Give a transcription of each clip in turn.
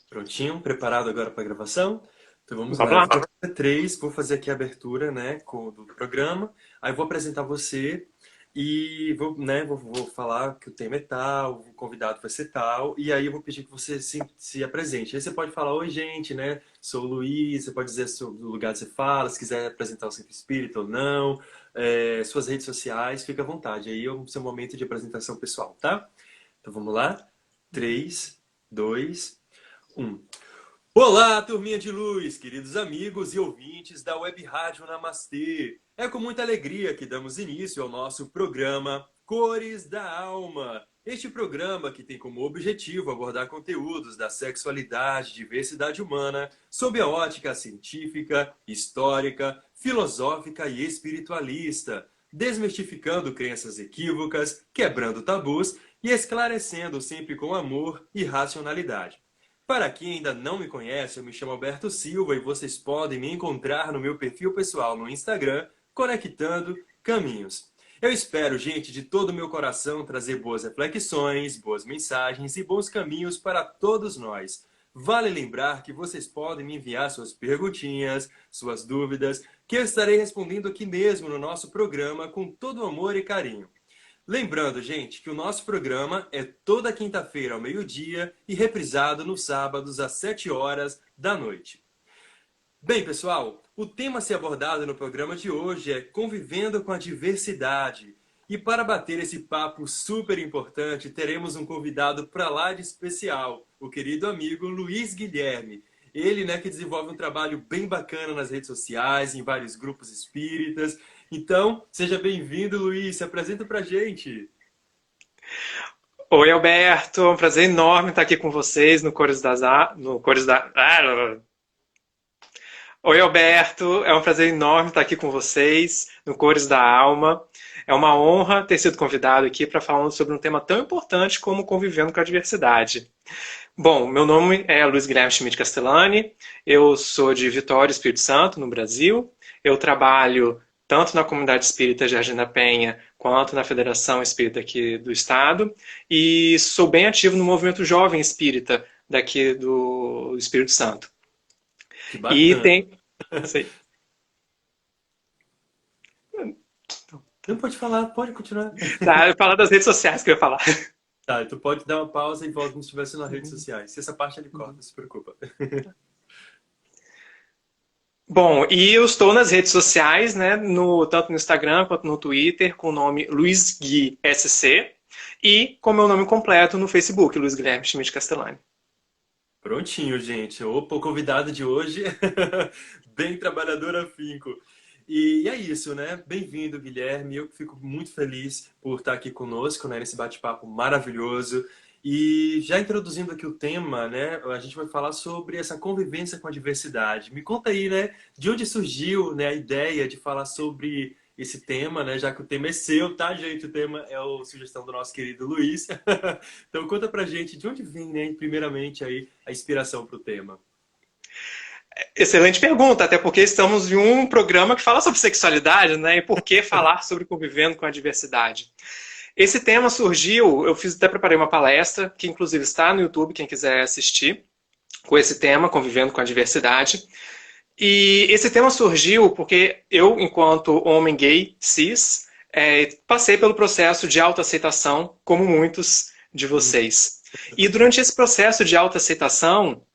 Prontinho, preparado agora para a gravação? Então vamos Vamos lá. Eu lá. vou fazer três, vou fazer aqui a abertura, né, do programa. Aí vou apresentar você e vou falar que o tema é tal, o convidado vai ser tal, e aí eu vou pedir que você se apresente. Aí você pode falar, oi gente, né? Sou o Luiz, você pode dizer o lugar que você fala, se quiser apresentar o Centro Espírita ou não, suas redes sociais, fica à vontade. Aí é o seu momento de apresentação pessoal, tá? Então vamos lá? 3, 2, 1. Olá, turminha de luz, queridos amigos e ouvintes da Web Rádio Namastê. É com muita alegria que damos início ao nosso programa Cores da Alma. Este programa que tem como objetivo abordar conteúdos da sexualidade e diversidade humana sob a ótica científica, histórica, filosófica e espiritualista, desmistificando crenças equívocas, quebrando tabus e esclarecendo sempre com amor e racionalidade. Para quem ainda não me conhece, eu me chamo Alberto Silva e vocês podem me encontrar no meu perfil pessoal no Instagram, Conectando Caminhos. Eu espero, gente, de todo o meu coração trazer boas reflexões, boas mensagens e bons caminhos para todos nós. Vale lembrar que vocês podem me enviar suas perguntinhas, suas dúvidas, que eu estarei respondendo aqui mesmo no nosso programa com todo amor e carinho. Lembrando, gente, que o nosso programa é toda quinta-feira ao meio-dia e reprisado nos sábados às 7 horas da noite. Bem, pessoal, o tema a ser abordado no programa de hoje é convivendo com a diversidade. E para bater esse papo super importante, teremos um convidado para lá de especial, o querido amigo Luiz Guilherme. Ele, né, que desenvolve um trabalho bem bacana nas redes sociais, em vários grupos espíritas. Então, seja bem-vindo, Luiz. Se apresenta pra gente. Oi, Alberto. É um prazer enorme estar aqui com vocês no Cores das A... no Cores da... Oi, Alberto. É um prazer enorme estar aqui com vocês no Cores da Alma. É uma honra ter sido convidado aqui para falar sobre um tema tão importante como convivendo com a diversidade. Bom, meu nome é Luiz Guilherme Schmidt Castellani. Eu sou de Vitória, Espírito Santo, no Brasil. Eu trabalho tanto na comunidade espírita Jardim da Penha, quanto na Federação Espírita aqui do estado, e sou bem ativo no movimento jovem espírita daqui do Espírito Santo. Que E bacana. tem... Sei. Não pode falar, pode continuar. Tá, eu falar das redes sociais que eu ia falar. Tá, tu pode dar uma pausa e volta como se estivesse nas redes sociais. Se essa parte ele corta, não se preocupa. Bom, e eu estou nas redes sociais, né, tanto no Instagram quanto no Twitter, com o nome Luiz Gui SC, e com meu nome completo no Facebook, Luiz Guilherme Schmidt Castellani. Prontinho, gente. Opa, o convidado de hoje, bem trabalhador afinco. E é isso, né? Bem-vindo, Guilherme. Eu fico muito feliz por estar aqui conosco, né, nesse bate-papo maravilhoso. E já introduzindo aqui o tema, né, a gente vai falar sobre essa convivência com a diversidade. Me conta aí, né, de onde surgiu, né, a ideia de falar sobre esse tema, né, já que o tema é seu, tá, gente? O tema é a sugestão do nosso querido Luiz. Então conta pra gente de onde vem, né, primeiramente aí a inspiração para o tema. Excelente pergunta, até porque estamos em um programa que fala sobre sexualidade, né, e por que falar sobre convivendo com a diversidade. Esse tema surgiu, até preparei uma palestra, que inclusive está no YouTube, quem quiser assistir, com esse tema, convivendo com a diversidade. E esse tema surgiu porque eu, enquanto homem gay, cis, passei pelo processo de autoaceitação, como muitos de vocês. E durante esse processo de autoaceitação,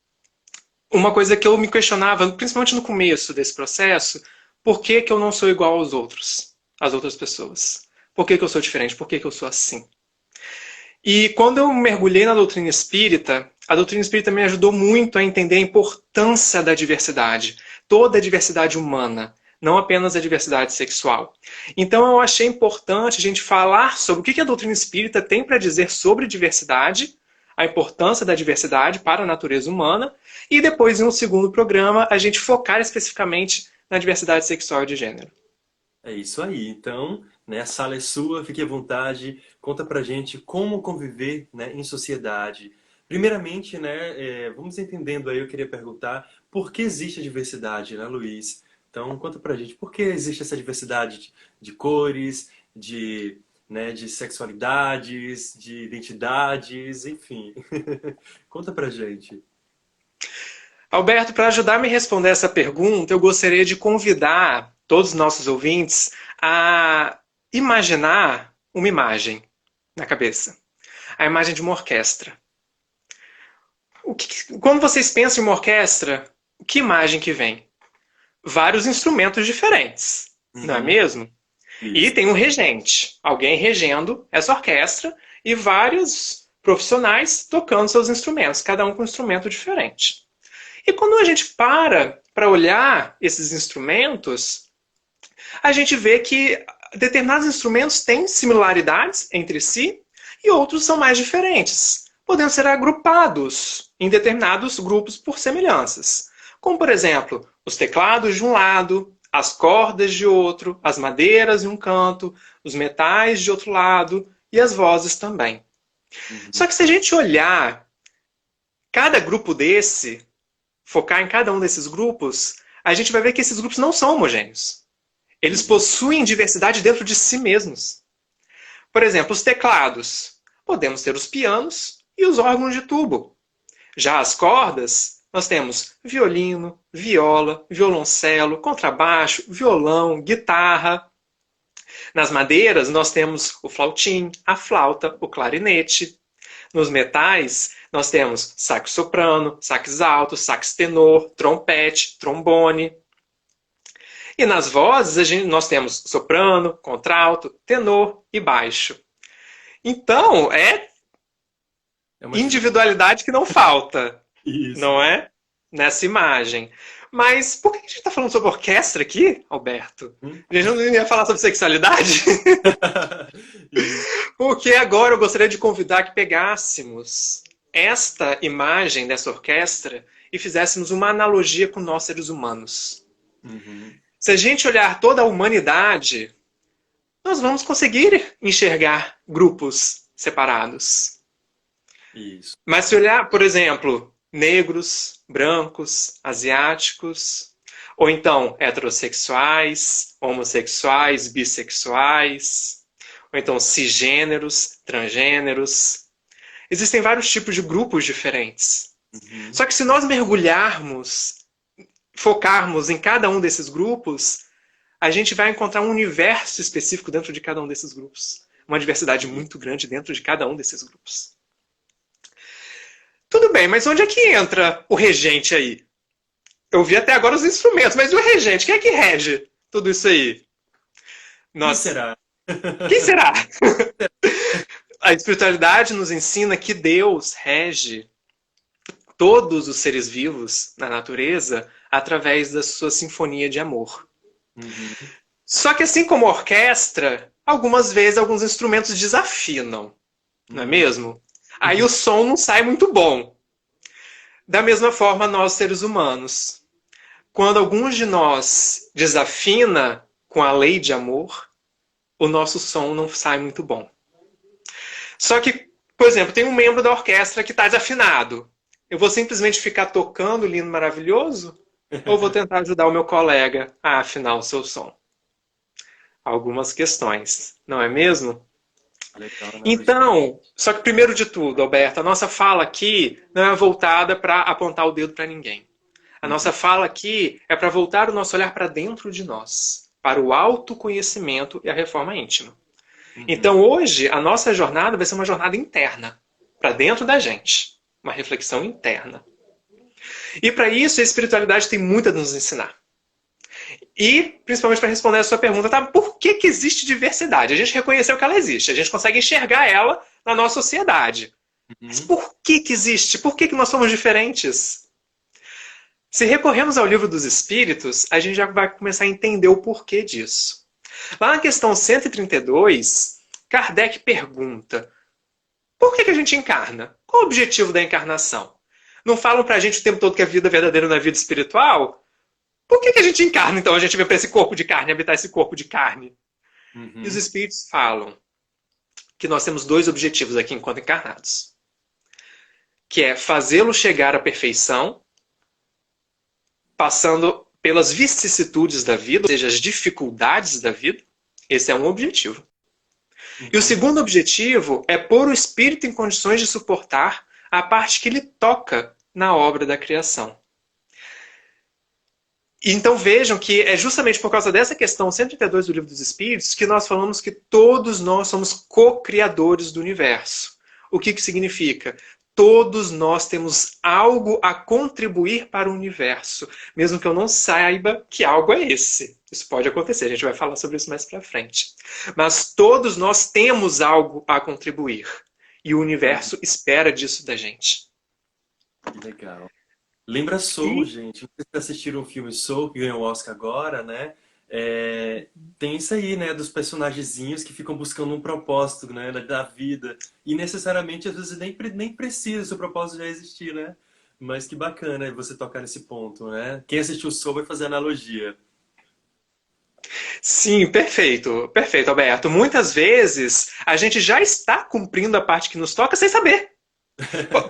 uma coisa que eu me questionava, principalmente no começo desse processo, por que que eu não sou igual aos outros, às outras pessoas? Por que que eu sou diferente? Por que que eu sou assim? E quando eu mergulhei na doutrina espírita, a doutrina espírita me ajudou muito a entender a importância da diversidade, toda a diversidade humana, não apenas a diversidade sexual. Então eu achei importante a gente falar sobre o que a doutrina espírita tem para dizer sobre diversidade, a importância da diversidade para a natureza humana, e depois, em um segundo programa, a gente focar especificamente na diversidade sexual e de gênero. É isso aí. Então, né, a sala é sua, fique à vontade. Conta pra gente como conviver, né, em sociedade. Primeiramente, né, vamos entendendo aí, eu queria perguntar por que existe a diversidade, né, Luiz? Então, conta pra gente, por que existe essa diversidade de cores, de, né, de sexualidades, de identidades, enfim. Conta pra gente. Alberto, para ajudar a me responder essa pergunta, eu gostaria de convidar todos os nossos ouvintes a imaginar uma imagem na cabeça. A imagem de uma orquestra. Quando vocês pensam em uma orquestra, que imagem que vem? Vários instrumentos diferentes, não é Uhum, mesmo? E isso. tem um regente, alguém regendo essa orquestra e vários profissionais tocando seus instrumentos, cada um com um instrumento diferente. E quando a gente para olhar esses instrumentos, a gente vê que determinados instrumentos têm similaridades entre si e outros são mais diferentes, podendo ser agrupados em determinados grupos por semelhanças. Como, por exemplo, os teclados de um lado, as cordas de outro, as madeiras de um canto, os metais de outro lado e as vozes também. Uhum, Só que se a gente olhar cada grupo desse, focar em cada um desses grupos, a gente vai ver que esses grupos não são homogêneos. Eles uhum, possuem diversidade dentro de si mesmos. Por exemplo, os teclados. Podemos ter os pianos e os órgãos de tubo. Já as cordas, nós temos violino, viola, violoncelo, contrabaixo, violão, guitarra. Nas madeiras, nós temos o flautim, a flauta, o clarinete. Nos metais, nós temos sax soprano, sax alto, sax tenor, trompete, trombone. E nas vozes, nós temos soprano, contralto, tenor e baixo. Então, é é uma diversidade. individualidade que não falta, Isso. não é? Nessa imagem. Mas por que a gente está falando sobre orquestra aqui, Alberto? Hum? A gente não ia falar sobre sexualidade? Isso. Porque agora eu gostaria de convidar que pegássemos esta imagem dessa orquestra e fizéssemos uma analogia com nós seres humanos. Uhum, Se a gente olhar toda a humanidade, nós vamos conseguir enxergar grupos separados. isso. Mas se olhar, por exemplo, negros, brancos, asiáticos, ou então heterossexuais, homossexuais, bissexuais, ou então cisgêneros, transgêneros. Existem vários tipos de grupos diferentes. Uhum, Só que se nós mergulharmos, focarmos em cada um desses grupos, a gente vai encontrar um universo específico dentro de cada um desses grupos. Uma diversidade isso. muito grande dentro de cada um desses grupos. Tudo bem, mas onde é que entra o regente aí? Eu vi até agora os instrumentos, mas e o regente? Quem é que rege tudo isso aí? Quem Nós. será? Quem será? A espiritualidade nos ensina que Deus rege todos os seres vivos na natureza através da sua sinfonia de amor. Uhum, Só que assim como a orquestra, algumas vezes alguns instrumentos desafinam, não é uhum, mesmo? Aí o som não sai muito bom. Da mesma forma, nós seres humanos. Quando alguns de nós desafina com a lei de amor, o nosso som não sai muito bom. Só que, por exemplo, tem um membro da orquestra que está desafinado. Eu vou simplesmente ficar tocando lindo, maravilhoso? Ou vou tentar ajudar o meu colega a afinar o seu som? Algumas questões, não é mesmo? legal, analogia. Então, só que primeiro de tudo, Alberto, a nossa fala aqui não é voltada para apontar o dedo para ninguém. A nossa Uhum, fala aqui é para voltar o nosso olhar para dentro de nós, para o autoconhecimento e a reforma íntima. uhum, Então, hoje, a nossa jornada vai ser uma jornada interna, para dentro da gente, uma reflexão interna. E para isso, a espiritualidade tem muito a nos ensinar. E, principalmente para responder a sua pergunta, tá? Por que existe diversidade? A gente reconheceu que ela existe, a gente consegue enxergar ela na nossa sociedade. Mas uhum, por que existe? Por que nós somos diferentes? Se recorremos ao livro dos Espíritos, a gente já vai começar a entender o porquê disso. Lá na questão 132, Kardec pergunta: por que a gente encarna? Qual o objetivo da encarnação? Não falam pra gente o tempo todo que a vida verdadeira não é vida espiritual? Por que a gente encarna, então? A gente vem para esse corpo de carne, habitar esse corpo de carne. E os uhum, Espíritos falam que nós temos dois objetivos aqui enquanto encarnados. Que é fazê-lo chegar à perfeição, passando pelas vicissitudes da vida, ou seja, as dificuldades da vida. Esse é um objetivo. E o segundo objetivo é pôr o espírito em condições de suportar a parte que ele toca na obra da criação. Então vejam que é justamente por causa dessa questão 132 do Livro dos Espíritos que nós falamos que todos nós somos co-criadores do universo. O que significa? Todos nós temos algo a contribuir para o universo, mesmo que eu não saiba que algo é esse. Isso pode acontecer, a gente vai falar sobre isso mais para frente. Mas todos nós temos algo a contribuir. E o universo espera disso da gente. Que legal. Lembra Soul, gente. Não sei se vocês assistiram o filme Soul, que ganhou o Oscar agora, né? Tem isso aí, né? Dos personagenzinhos que ficam buscando um propósito, né? Da vida. E necessariamente, às vezes, nem precisa o propósito já existir, né? Mas que bacana você tocar nesse ponto, né? Quem assistiu Soul vai fazer analogia. Sim, perfeito. Perfeito, Alberto. Muitas vezes, a gente já está cumprindo a parte que nos toca sem saber.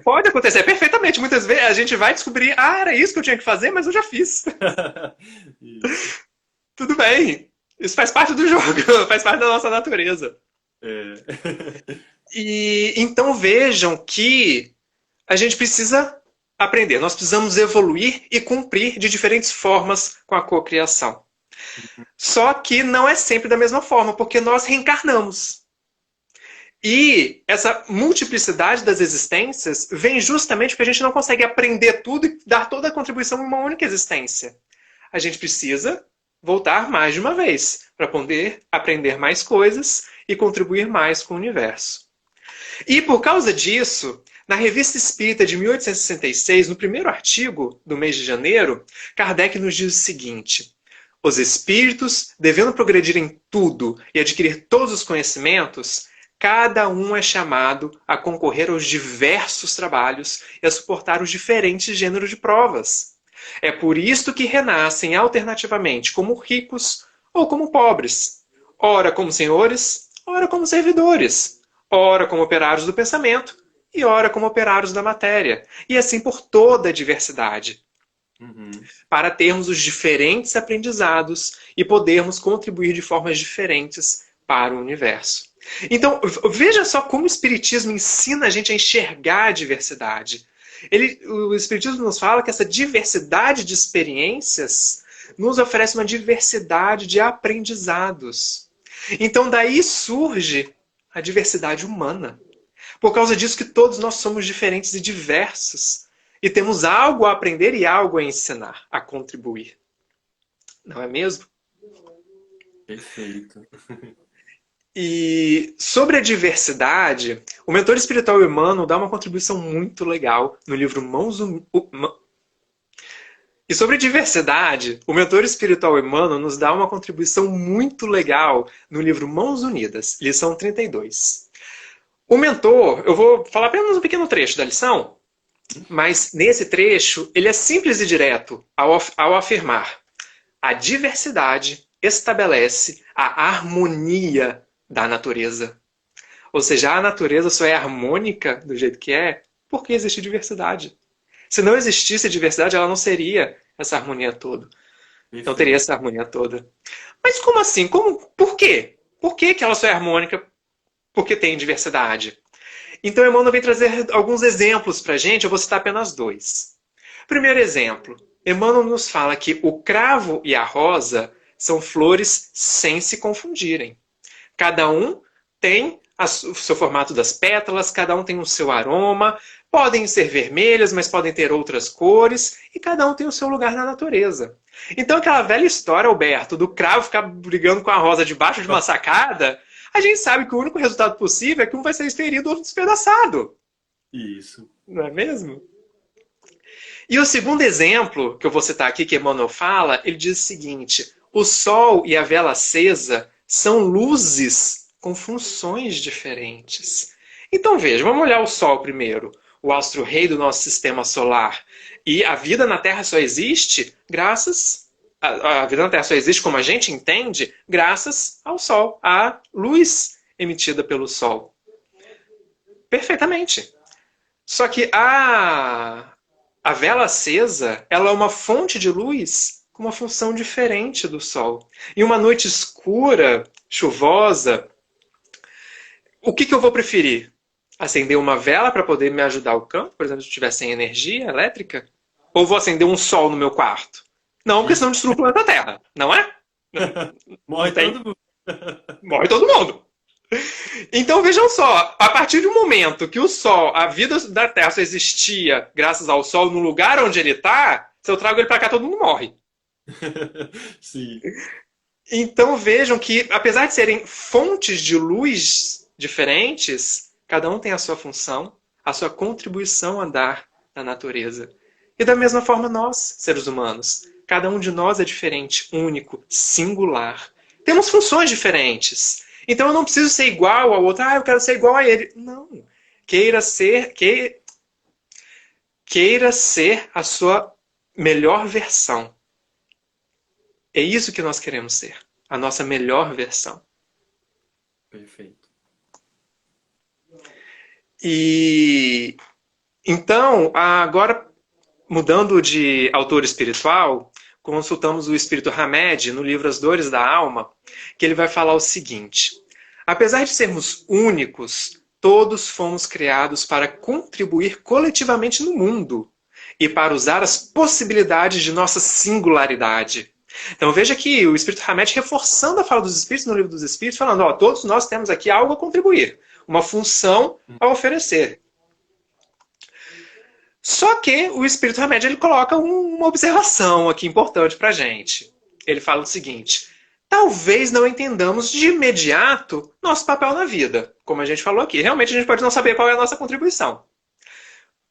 Pode acontecer perfeitamente. Muitas vezes a gente vai descobrir, era isso que eu tinha que fazer, mas eu já fiz. Tudo bem. Isso faz parte do jogo, faz parte da nossa natureza. E então vejam que a gente precisa aprender. Nós precisamos evoluir e cumprir de diferentes formas com a cocriação. Só que não é sempre da mesma forma, porque nós reencarnamos. E essa multiplicidade das existências vem justamente porque a gente não consegue aprender tudo e dar toda a contribuição em uma única existência. A gente precisa voltar mais de uma vez para poder aprender mais coisas e contribuir mais com o universo. E por causa disso, na Revista Espírita de 1866, no primeiro artigo do mês de janeiro, Kardec nos diz o seguinte: os espíritos, devendo progredir em tudo e adquirir todos os conhecimentos, cada um é chamado a concorrer aos diversos trabalhos e a suportar os diferentes gêneros de provas. É por isto que renascem alternativamente como ricos ou como pobres, ora como senhores, ora como servidores, ora como operários do pensamento e ora como operários da matéria, e assim por toda a diversidade. Para termos os diferentes aprendizados e podermos contribuir de formas diferentes para o universo. Então, veja só como o Espiritismo ensina a gente a enxergar a diversidade. O Espiritismo nos fala que essa diversidade de experiências nos oferece uma diversidade de aprendizados. Então, daí surge a diversidade humana. Por causa disso que todos nós somos diferentes e diversos. E temos algo a aprender e algo a ensinar, a contribuir. Não é mesmo? Perfeito. E sobre a diversidade, o mentor espiritual Emmanuel dá uma contribuição muito legal no livro Mãos Unidas. E sobre diversidade, o mentor espiritual Emmanuel nos dá uma contribuição muito legal no livro Mãos Unidas, lição 32. O mentor, eu vou falar apenas um pequeno trecho da lição, mas nesse trecho ele é simples e direto ao afirmar: a diversidade estabelece a harmonia da natureza. Ou seja, a natureza só é harmônica do jeito que é porque existe diversidade. Se não existisse diversidade, ela não seria essa harmonia toda. Não teria essa harmonia toda. Mas como assim? Por quê? Por que ela só é harmônica? Porque tem diversidade. Então, Emmanuel vem trazer alguns exemplos para a gente. Eu vou citar apenas dois. Primeiro exemplo. Emmanuel nos fala que o cravo e a rosa são flores sem se confundirem. Cada um tem o seu formato das pétalas, cada um tem o seu aroma, podem ser vermelhas, mas podem ter outras cores, e cada um tem o seu lugar na natureza. Então aquela velha história, Alberto, do cravo ficar brigando com a rosa debaixo de uma sacada, a gente sabe que o único resultado possível é que um vai ser ferido, outro despedaçado. Isso. Não é mesmo? E o segundo exemplo que eu vou citar aqui, que Emmanuel fala, ele diz o seguinte: o sol e a vela acesa são luzes com funções diferentes. Então veja, vamos olhar o Sol primeiro, o astro-rei do nosso sistema solar. E a vida na Terra só existe graças... A vida na Terra só existe, como a gente entende, graças ao Sol, à luz emitida pelo Sol. Perfeitamente. Só que a vela acesa, ela é uma fonte de luz com uma função diferente do Sol. Em uma noite escura, chuvosa, o que eu vou preferir? Acender uma vela para poder me ajudar o campo, por exemplo, se eu estiver sem energia elétrica? Ou vou acender um sol no meu quarto? Não, porque senão destrua o planeta Terra, não é? Morre Não tem? todo mundo. Morre todo mundo. Então vejam só, a partir do momento que o Sol, a vida da Terra só existia graças ao Sol no lugar onde ele está, se eu trago ele para cá, todo mundo morre. Sim, Então vejam que, apesar de serem fontes de luz diferentes, cada um tem a sua função, a sua contribuição a dar na natureza. E da mesma forma nós, seres humanos. Cada um de nós é diferente, único, singular. Temos funções diferentes. Então eu não preciso ser igual ao outro. Ah, eu quero ser igual a ele. Não. Queira ser a sua melhor versão. É isso que nós queremos ser. A nossa melhor versão. perfeito. E então, agora mudando de autor espiritual, consultamos o espírito Hamed no livro As Dores da Alma, que ele vai falar o seguinte: apesar de sermos únicos, todos fomos criados para contribuir coletivamente no mundo e para usar as possibilidades de nossa singularidade. Então veja que o espírito Hamed reforçando a fala dos espíritos no livro dos espíritos, falando, ó, todos nós temos aqui algo a contribuir, uma função a oferecer. Só que o espírito Hamed ele coloca uma observação aqui importante para a gente. Ele fala o seguinte: talvez não entendamos de imediato nosso papel na vida. Como a gente falou aqui, realmente a gente pode não saber qual é a nossa contribuição.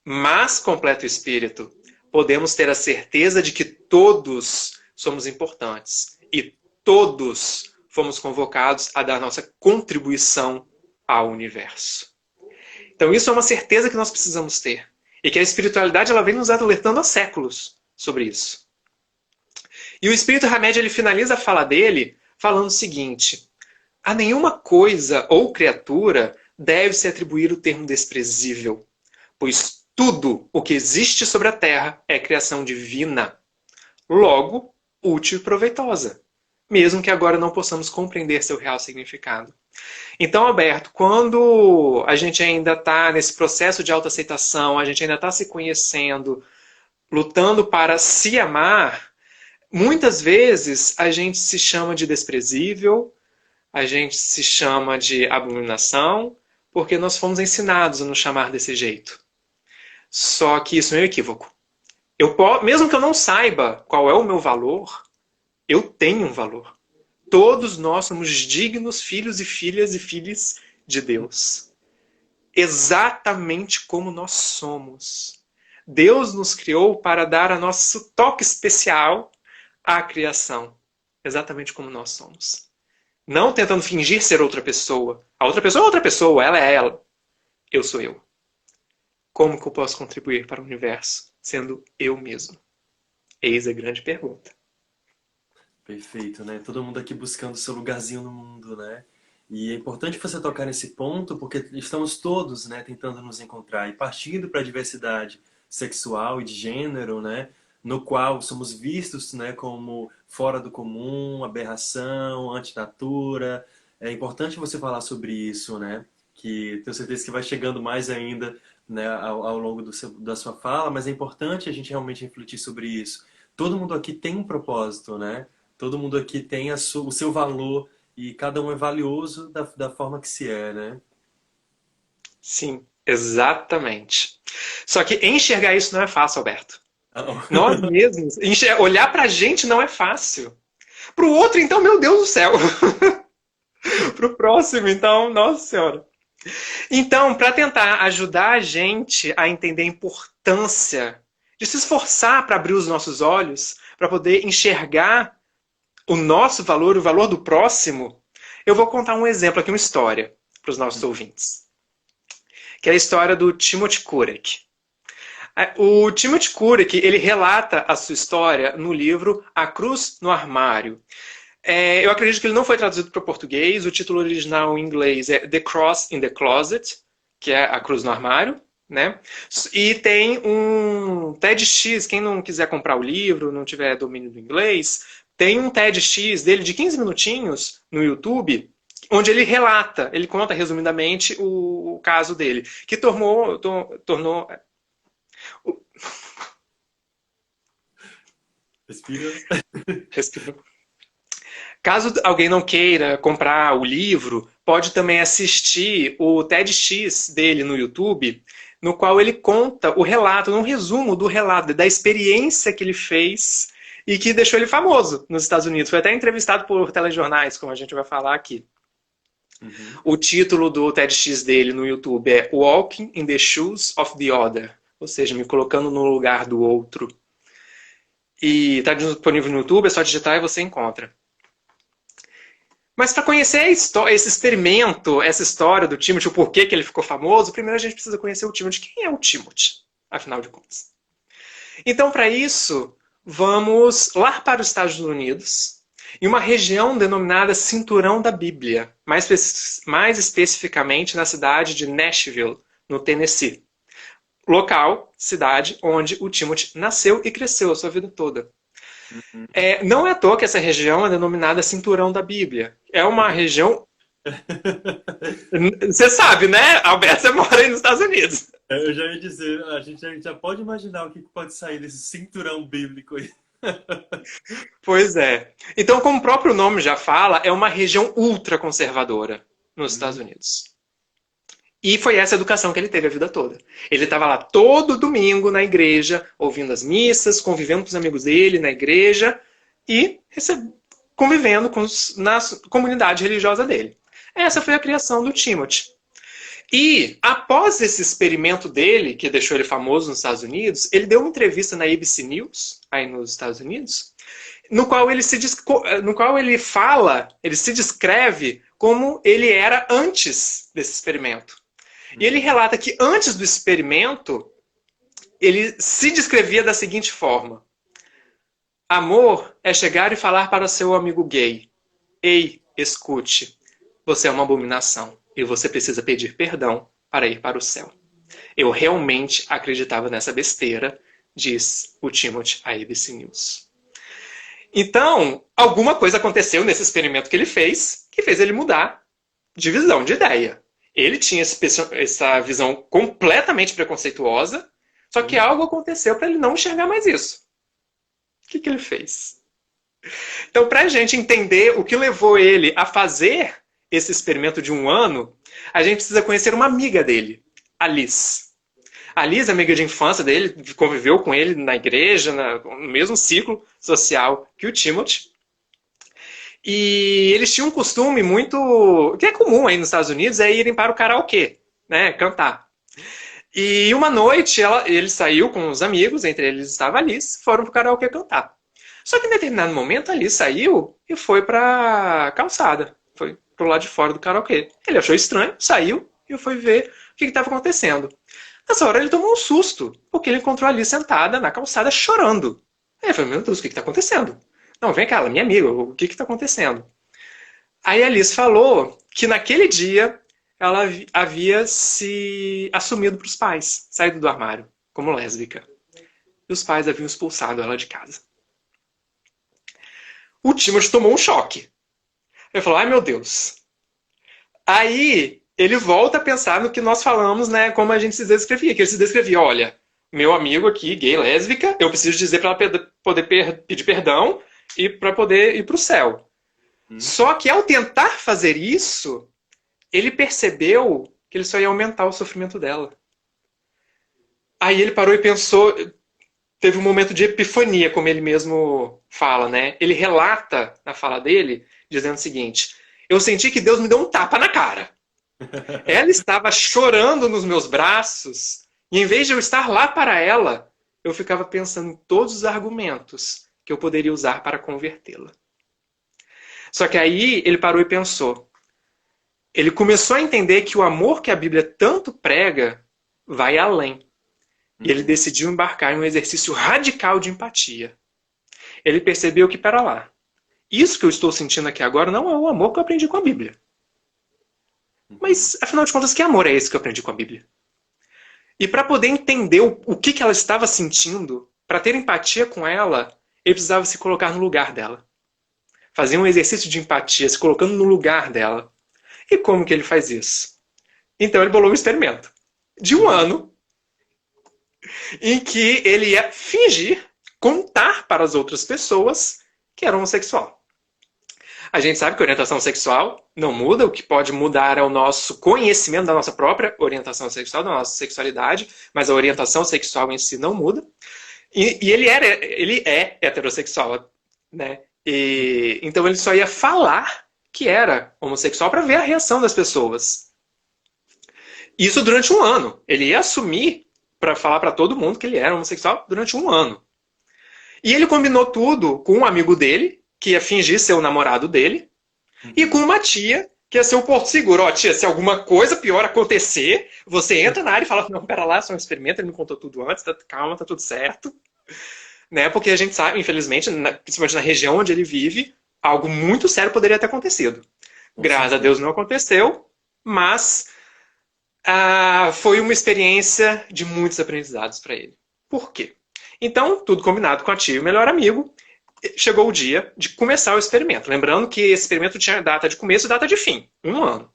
Mas, completo espírito, podemos ter a certeza de que todos somos importantes e todos fomos convocados a dar nossa contribuição ao universo. Então isso é uma certeza que nós precisamos ter. E que a espiritualidade ela vem nos alertando há séculos sobre isso. E o espírito Hamed ele finaliza a fala dele falando o seguinte: a nenhuma coisa ou criatura deve se atribuir o termo desprezível, pois tudo o que existe sobre a Terra é criação divina, logo útil e proveitosa, mesmo que agora não possamos compreender seu real significado. Então, Alberto, quando a gente ainda está nesse processo de autoaceitação, a gente ainda está se conhecendo, lutando para se amar, muitas vezes a gente se chama de desprezível, a gente se chama de abominação, porque nós fomos ensinados a nos chamar desse jeito. Só que isso é um equívoco. Mesmo que eu não saiba qual é o meu valor, eu tenho um valor. Todos nós somos dignos filhos e filhas de Deus. Exatamente como nós somos. Deus nos criou para dar a nosso toque especial à criação. Exatamente como nós somos. Não tentando fingir ser outra pessoa. A outra pessoa é outra pessoa, ela é ela. Eu sou eu. Como que eu posso contribuir para o universo sendo eu mesmo? Eis a grande pergunta. Perfeito, né? Todo mundo aqui buscando seu lugarzinho no mundo, né? E é importante você tocar nesse ponto, porque estamos todos, né, tentando nos encontrar e partindo para a diversidade sexual e de gênero, né, no qual somos vistos, né, como fora do comum, aberração, antinatura. É importante você falar sobre isso, né? Que tenho certeza que vai chegando mais ainda, né, ao longo da sua fala, mas é importante a gente realmente refletir sobre isso. Todo mundo aqui tem um propósito, né? Todo mundo aqui tem o seu valor e cada um é valioso da forma que se é, né? Sim, exatamente. Só que enxergar isso não é fácil, Alberto. Ah, Nós mesmos, olhar pra gente não é fácil. Pro outro, então, meu Deus do céu. Pro próximo, então, nossa senhora. Então, para tentar ajudar a gente a entender a importância de se esforçar para abrir os nossos olhos, para poder enxergar o nosso valor, o valor do próximo, eu vou contar um exemplo aqui, uma história para os nossos ouvintes. Que é a história do Timothy Kurek. O Timothy Kurek, ele relata a sua história no livro A Cruz no Armário. Eu acredito que ele não foi traduzido para o português. O título original em inglês é The Cross in the Closet, que é A Cruz no Armário, né? E tem um TEDx, quem não quiser comprar o livro, não tiver domínio do inglês, tem um TEDx dele de 15 minutinhos no YouTube, onde ele relata, ele conta resumidamente o caso dele, que tornou Respira. respira. Caso alguém não queira comprar o livro, pode também assistir o TEDx dele no YouTube, no qual ele conta o relato, um resumo do relato, da experiência que ele fez e que deixou ele famoso nos Estados Unidos. Foi até entrevistado por telejornais, como a gente vai falar aqui. Uhum. O título do TEDx dele no YouTube é Walking in the Shoes of the Other, ou seja, me colocando no lugar do outro. E está disponível no YouTube, é só digitar e você encontra. Mas para conhecer esse experimento, essa história do Timothy, o porquê que ele ficou famoso, primeiro a gente precisa conhecer o Timothy. Quem é o Timothy, afinal de contas? Então, para isso, vamos lá para os Estados Unidos, em uma região denominada Cinturão da Bíblia, mais especificamente na cidade de Nashville, no Tennessee. Local, cidade, onde o Timothy nasceu e cresceu a sua vida toda. Uhum. Não é à toa que essa região é denominada Cinturão da Bíblia. É uma região... Você sabe, né, Alberto? Você mora aí nos Estados Unidos. Eu já ia dizer, a gente já pode imaginar o que pode sair desse cinturão bíblico aí. Pois é. Então, como o próprio nome já fala, é uma região ultraconservadora nos Estados Unidos. E foi essa educação que ele teve a vida toda. Ele estava lá todo domingo na igreja, ouvindo as missas, convivendo com os amigos dele na igreja e convivendo na comunidade religiosa dele. Essa foi a criação do Timothy. E, após esse experimento dele, que deixou ele famoso nos Estados Unidos, ele deu uma entrevista na ABC News, aí nos Estados Unidos, no qual ele se descreve como ele era antes desse experimento. E ele relata que antes do experimento, ele se descrevia da seguinte forma: amor é chegar e falar para seu amigo gay: ei, escute, você é uma abominação e você precisa pedir perdão para ir para o céu. Eu realmente acreditava nessa besteira, diz o Timothy à ABC News. Então, alguma coisa aconteceu nesse experimento que ele fez, que fez ele mudar de visão, de ideia. Ele tinha essa visão completamente preconceituosa, só que algo aconteceu para ele não enxergar mais isso. O que ele fez? Então, para a gente entender o que levou ele a fazer esse experimento de 1 ano, a gente precisa conhecer uma amiga dele, a Liz. A Liz, amiga de infância dele, conviveu com ele na igreja, no mesmo ciclo social que o Timothy. E eles tinham um costume muito... que é comum aí nos Estados Unidos, é irem para o karaokê, né? Cantar. E uma noite ele saiu com os amigos, entre eles estava a Liz, foram para o karaokê cantar. Só que em determinado momento a Liz saiu e foi para a calçada. Foi para o lado de fora do karaokê. Ele achou estranho, saiu e foi ver o que estava acontecendo. Nessa hora ele tomou um susto, porque ele encontrou a Liz sentada na calçada chorando. Aí ele falou: meu Deus, o que está acontecendo? Não, vem cá, ela é minha amiga, o que está acontecendo? Aí a Liz falou que naquele dia ela havia se assumido para os pais, saído do armário, como lésbica. E os pais haviam expulsado ela de casa. O Timothy tomou um choque. Ele falou: ai meu Deus. Aí ele volta a pensar no que nós falamos, né, como a gente se descrevia. Que ele se descrevia: olha, meu amigo aqui, gay, lésbica, eu preciso dizer para ela poder pedir perdão e para poder ir para o céu. Só que ao tentar fazer isso, ele percebeu que ele só ia aumentar o sofrimento dela. Aí ele parou e pensou, teve um momento de epifania, como ele mesmo fala, né? Ele relata na fala dele, dizendo o seguinte: eu senti que Deus me deu um tapa na cara. Ela estava chorando nos meus braços, e em vez de eu estar lá para ela, eu ficava pensando em todos os argumentos que eu poderia usar para convertê-la. Só que aí ele parou e pensou. Ele começou a entender que o amor que a Bíblia tanto prega vai além. E ele decidiu embarcar em um exercício radical de empatia. Ele percebeu que, pera lá, isso que eu estou sentindo aqui agora não é o amor que eu aprendi com a Bíblia. Mas, afinal de contas, que amor é esse que eu aprendi com a Bíblia? E para poder entender o que ela estava sentindo, para ter empatia com ela, ele precisava se colocar no lugar dela. Fazer um exercício de empatia, se colocando no lugar dela. E como que ele faz isso? Então ele bolou um experimento de um ano em que ele ia fingir, contar para as outras pessoas que era homossexual. A gente sabe que a orientação sexual não muda, o que pode mudar é o nosso conhecimento da nossa própria orientação sexual, da nossa sexualidade, mas a orientação sexual em si não muda. E ele é heterossexual, né? Então ele só ia falar que era homossexual para ver a reação das pessoas. Isso durante um ano. Ele ia assumir para falar para todo mundo que ele era homossexual durante um ano. E ele combinou tudo com um amigo dele, que ia fingir ser o namorado dele, e com uma tia, que ia ser o porto seguro. Ó, tia, se alguma coisa pior acontecer, você entra na área e fala, não, pera lá, só um experimento, ele me contou tudo antes, calma, tá tudo certo. Né? Porque a gente sabe, infelizmente, principalmente na região onde ele vive, algo muito sério poderia ter acontecido. Graças a Deus não aconteceu, mas foi uma experiência de muitos aprendizados para ele. Por quê? Então, tudo combinado com a tia e o melhor amigo, chegou o dia de começar o experimento. Lembrando que esse experimento tinha data de começo e data de fim, um ano.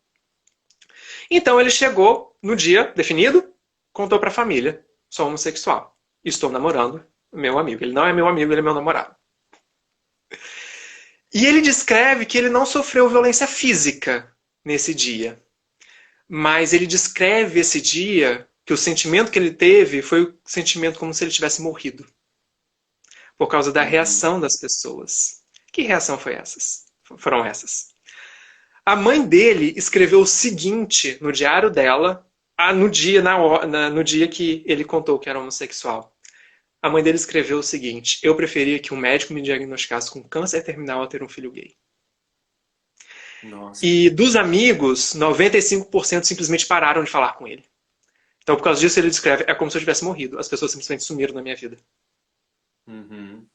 Então ele chegou no dia definido, contou para a família, sou homossexual, estou namorando meu amigo. Ele não é meu amigo, ele é meu namorado. E ele descreve que ele não sofreu violência física nesse dia. Mas ele descreve esse dia, que o sentimento que ele teve foi o sentimento como se ele tivesse morrido. Por causa da reação das pessoas. Que reação foram essas? A mãe dele escreveu o seguinte no diário dela, no dia que ele contou que era homossexual. A mãe dele escreveu o seguinte: eu preferia que um médico me diagnosticasse com câncer terminal a ter um filho gay. Nossa. E dos amigos, 95% simplesmente pararam de falar com ele. Então, por causa disso, ele descreve, é como se eu tivesse morrido. As pessoas simplesmente sumiram da minha vida. Uhum.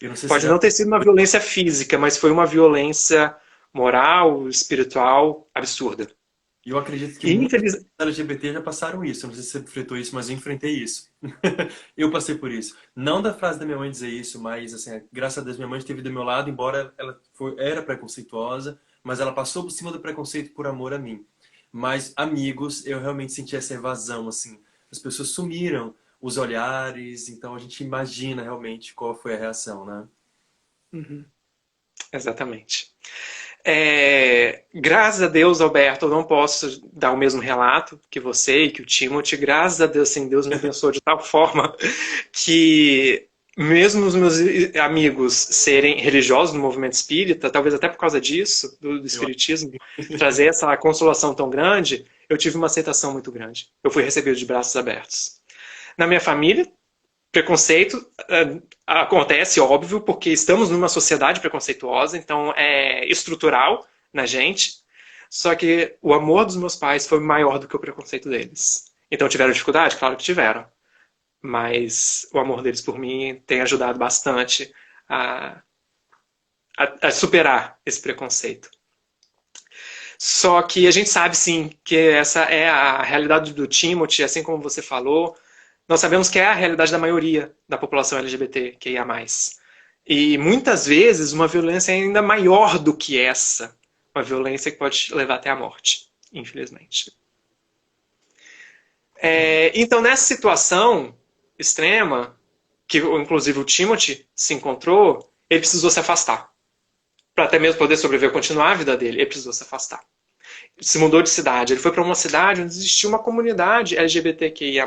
Eu não sei Pode não ter sido uma violência física, mas foi uma violência moral, espiritual, absurda. E eu acredito que muitos LGBT já passaram isso. Eu não sei se você enfrentou isso, mas eu enfrentei isso. Eu passei por isso. Não da frase da minha mãe dizer isso, mas assim, graças a Deus minha mãe esteve do meu lado, embora ela era preconceituosa, mas ela passou por cima do preconceito por amor a mim. Mas amigos, eu realmente senti essa evasão, assim. As pessoas sumiram, os olhares, então a gente imagina realmente qual foi a reação, né? Uhum. Exatamente. Graças a Deus, Alberto, eu não posso dar o mesmo relato que você e que o Timothy. Graças a Deus, assim, Deus me abençoou de tal forma que, mesmo os meus amigos serem religiosos no movimento espírita, talvez até por causa disso, do espiritismo, trazer essa consolação tão grande, eu tive uma aceitação muito grande. Eu fui recebido de braços abertos. Na minha família, preconceito acontece, óbvio, porque estamos numa sociedade preconceituosa, então é estrutural na gente. Só que o amor dos meus pais foi maior do que o preconceito deles. Então tiveram dificuldade? Claro que tiveram. Mas o amor deles por mim tem ajudado bastante a superar esse preconceito. Só que a gente sabe, sim, que essa é a realidade do Timothy, assim como você falou. Nós sabemos que é a realidade da maioria da população LGBTQIA+. E muitas vezes uma violência ainda maior do que essa. Uma violência que pode levar até a morte, infelizmente. Então, nessa situação extrema, que inclusive o Timothy se encontrou, ele precisou se afastar. Para até mesmo poder sobreviver e continuar a vida dele, ele precisou se afastar. Se mudou de cidade. Ele foi para uma cidade onde existia uma comunidade LGBTQIA+,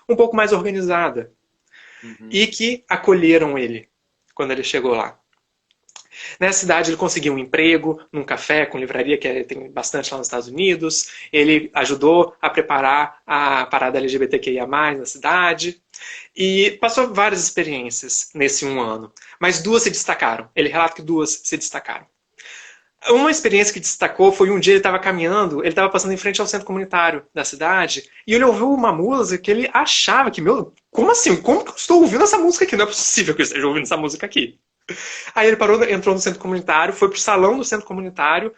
um pouco mais organizada. Uhum. E que acolheram ele quando ele chegou lá. Nessa cidade ele conseguiu um emprego num café com livraria, que tem bastante lá nos Estados Unidos. Ele ajudou a preparar a parada LGBTQIA+, na cidade. E passou várias experiências nesse um ano. Mas duas se destacaram. Ele relata que duas se destacaram. Uma experiência que destacou foi um dia ele estava caminhando, ele estava passando em frente ao centro comunitário da cidade, e ele ouviu uma música que ele achava que, como assim? Como que eu estou ouvindo essa música aqui? Não é possível que eu esteja ouvindo essa música aqui. Aí ele parou, entrou no centro comunitário, foi pro salão do centro comunitário,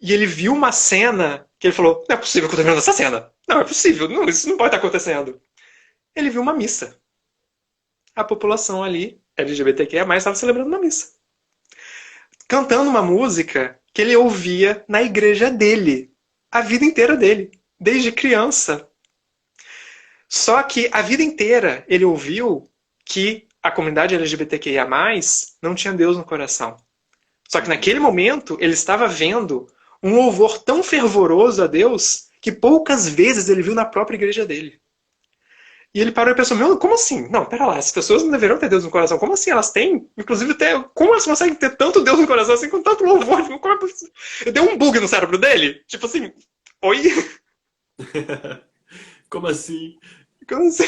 E ele viu uma cena que ele falou: não é possível que eu tô vendo essa cena. Não é possível, não, isso não pode estar acontecendo. Ele viu uma missa. A população ali, LGBTQIA+, estava celebrando uma missa. Cantando uma música que ele ouvia na igreja dele. A vida inteira dele. Desde criança. Só que a vida inteira ele ouviu que a comunidade LGBTQIA+, não tinha Deus no coração. Só que naquele momento ele estava vendo um louvor tão fervoroso a Deus que poucas vezes ele viu na própria igreja dele. E ele parou e pensou: meu, como assim? Não, pera lá, as pessoas não deveriam ter Deus no coração. Como assim? Elas têm? Inclusive, como elas conseguem ter tanto Deus no coração assim com tanto louvor? Deu um bug no cérebro dele? Tipo assim, oi? Como assim? Como assim?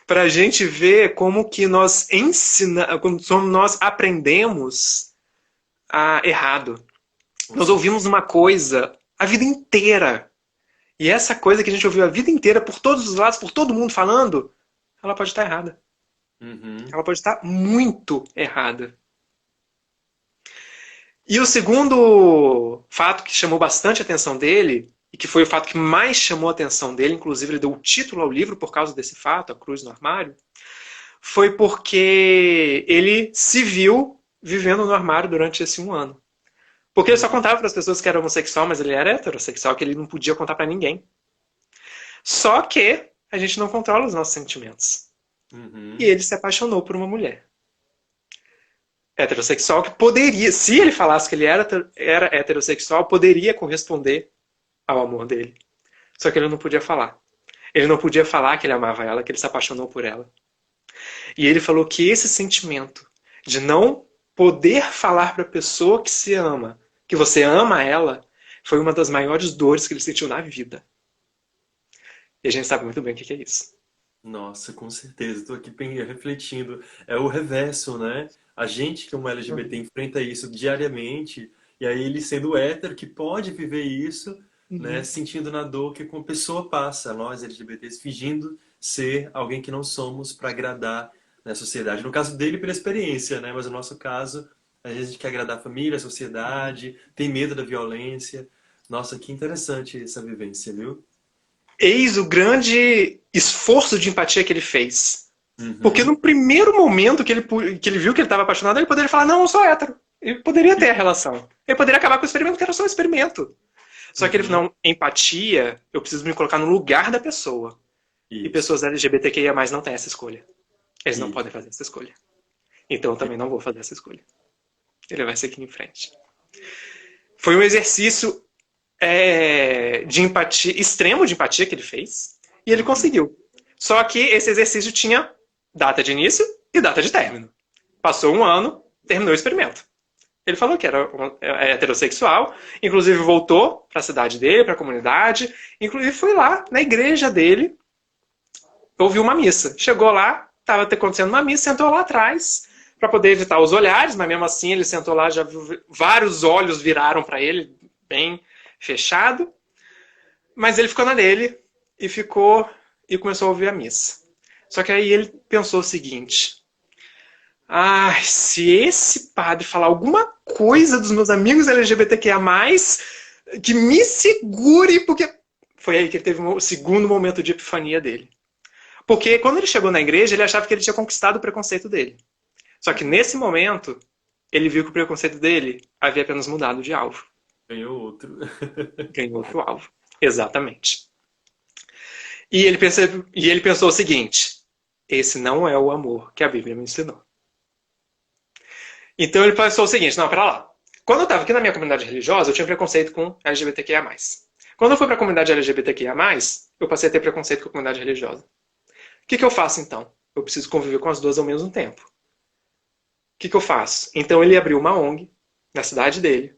Pra gente ver como que nós ensinamos, como nós aprendemos errado. Nós ouvimos uma coisa a vida inteira. E essa coisa que a gente ouviu a vida inteira, por todos os lados, por todo mundo falando, ela pode estar errada. Uhum. Ela pode estar muito errada. E o segundo fato que chamou bastante a atenção dele, e que foi o fato que mais chamou a atenção dele, inclusive ele deu o título ao livro por causa desse fato, A Cruz no Armário, foi porque ele se viu vivendo no armário durante esse um ano. Porque ele só contava para as pessoas que era homossexual, mas ele era heterossexual, que ele não podia contar para ninguém. Só que a gente não controla os nossos sentimentos. E Uhum. ele se apaixonou por uma mulher heterossexual que poderia, se ele falasse que ele era heterossexual, poderia corresponder ao amor dele. Só que ele não podia falar. Ele não podia falar que ele amava ela, que ele se apaixonou por ela. E ele falou que esse sentimento de não poder falar para a pessoa que se ama, que você ama ela, foi uma das maiores dores que ele sentiu na vida. E a gente sabe muito bem o que é isso. Nossa, com certeza. Estou aqui refletindo. É o reverso, né? A gente, como LGBT, enfrenta isso diariamente, e aí ele sendo hétero, que pode viver isso, né? Uhum. Sentindo na dor que uma pessoa passa, nós LGBTs, fingindo ser alguém que não somos para agradar na sociedade. No caso dele, pela experiência, né? Mas no nosso caso, a gente quer agradar a família, a sociedade, tem medo da violência. Nossa, que interessante essa vivência, viu? Eis o grande esforço de empatia que ele fez. Porque Uhum. no primeiro momento que ele viu que ele estava apaixonado, ele poderia falar: não, eu sou hétero. Ele poderia ter a relação. Ele poderia acabar com o experimento, que era só um experimento. Só que ele falou: Uhum. não, empatia, eu preciso me colocar no lugar da pessoa. E Isso. pessoas LGBTQIA+, não têm essa escolha. Eles não Isso. podem fazer essa escolha. Então eu também não vou fazer essa escolha. Ele vai seguir em frente. Foi um exercício de empatia, extremo de empatia que ele fez, e ele Uhum. conseguiu. Só que esse exercício tinha data de início e data de término. Passou um ano, terminou o experimento. Ele falou que era heterossexual, inclusive voltou para a cidade dele, para a comunidade, inclusive foi lá na igreja dele, ouviu uma missa. Chegou lá, estava acontecendo uma missa, sentou lá atrás para poder evitar os olhares, mas mesmo assim ele sentou lá, já viu, vários olhos viraram para ele, bem fechado, mas ele ficou na dele e ficou e começou a ouvir a missa. Só que aí ele pensou o seguinte: se esse padre falar alguma coisa dos meus amigos LGBTQIA+, que me segure, porque foi aí que ele teve o segundo momento de epifania dele. Porque quando ele chegou na igreja, ele achava que ele tinha conquistado o preconceito dele. Só que nesse momento, ele viu que o preconceito dele havia apenas mudado de alvo. Ganhou outro. Ganhou outro alvo. Exatamente. E ele pensou o seguinte: esse não é o amor que a Bíblia me ensinou. Então ele pensou o seguinte: não, pera lá. Quando eu estava aqui na minha comunidade religiosa, eu tinha preconceito com LGBTQIA+. Quando eu fui para a comunidade LGBTQIA+, eu passei a ter preconceito com a comunidade religiosa. O que eu faço então? Eu preciso conviver com as duas ao mesmo tempo. O que eu faço? Então ele abriu uma ONG na cidade dele,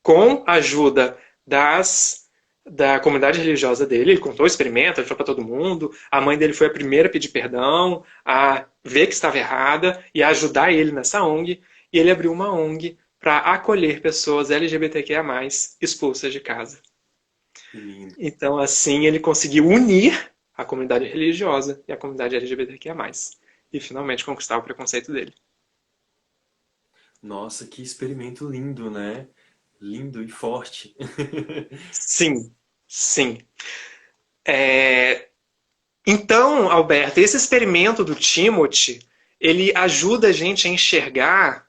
com a ajuda da comunidade religiosa dele. Ele contou o experimento, ele foi para todo mundo. A mãe dele foi a primeira a pedir perdão, a ver que estava errada e a ajudar ele nessa ONG. E ele abriu uma ONG para acolher pessoas LGBTQIA+, expulsas de casa. Que lindo. Então, assim, ele conseguiu unir a comunidade religiosa e a comunidade LGBTQIA+. E finalmente conquistar o preconceito dele. Nossa, que experimento lindo, né? Lindo e forte. Sim, sim. É, Então, Alberto, esse experimento do Timothy, ele ajuda a gente a enxergar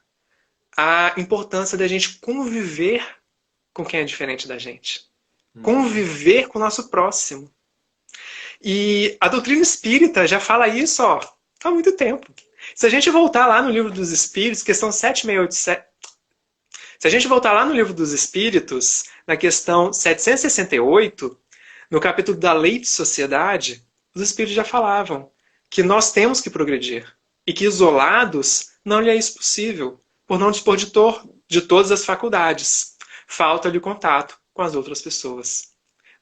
a importância da gente conviver com quem é diferente da gente. Uhum. Conviver com o nosso próximo. E a doutrina espírita já fala isso, ó, há muito tempo. Se a gente voltar lá no livro dos Espíritos, questão 7687, se a gente voltar lá no livro dos Espíritos, na questão 768, no capítulo da lei de sociedade, os Espíritos já falavam que nós temos que progredir e que isolados não lhe é isso possível, por não dispor de todas as faculdades. Falta-lhe o contato com as outras pessoas.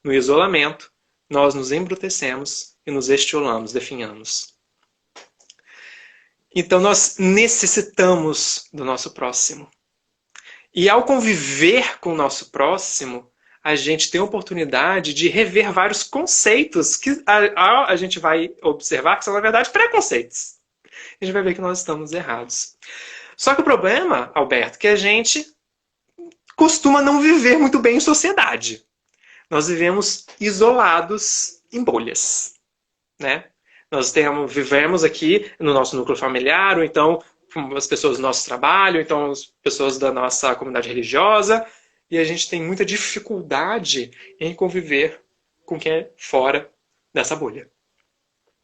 No isolamento, nós nos embrutecemos e nos estiolamos, definhamos. Então nós necessitamos do nosso próximo. E ao conviver com o nosso próximo, a gente tem a oportunidade de rever vários conceitos que a gente vai observar que são, na verdade, preconceitos. A gente vai ver que nós estamos errados. Só que o problema, Alberto, é que a gente costuma não viver muito bem em sociedade. Nós vivemos isolados em bolhas, né? Vivemos aqui no nosso núcleo familiar, ou então as pessoas do nosso trabalho, então as pessoas da nossa comunidade religiosa, e a gente tem muita dificuldade em conviver com quem é fora dessa bolha.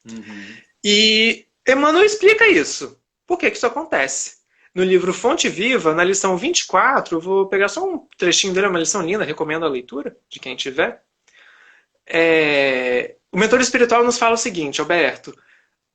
Uhum. E Emmanuel explica isso. Por que isso acontece? No livro Fonte Viva, na lição 24, eu vou pegar só um trechinho dele, é uma lição linda, recomendo a leitura de quem tiver. O mentor espiritual nos fala o seguinte, Alberto: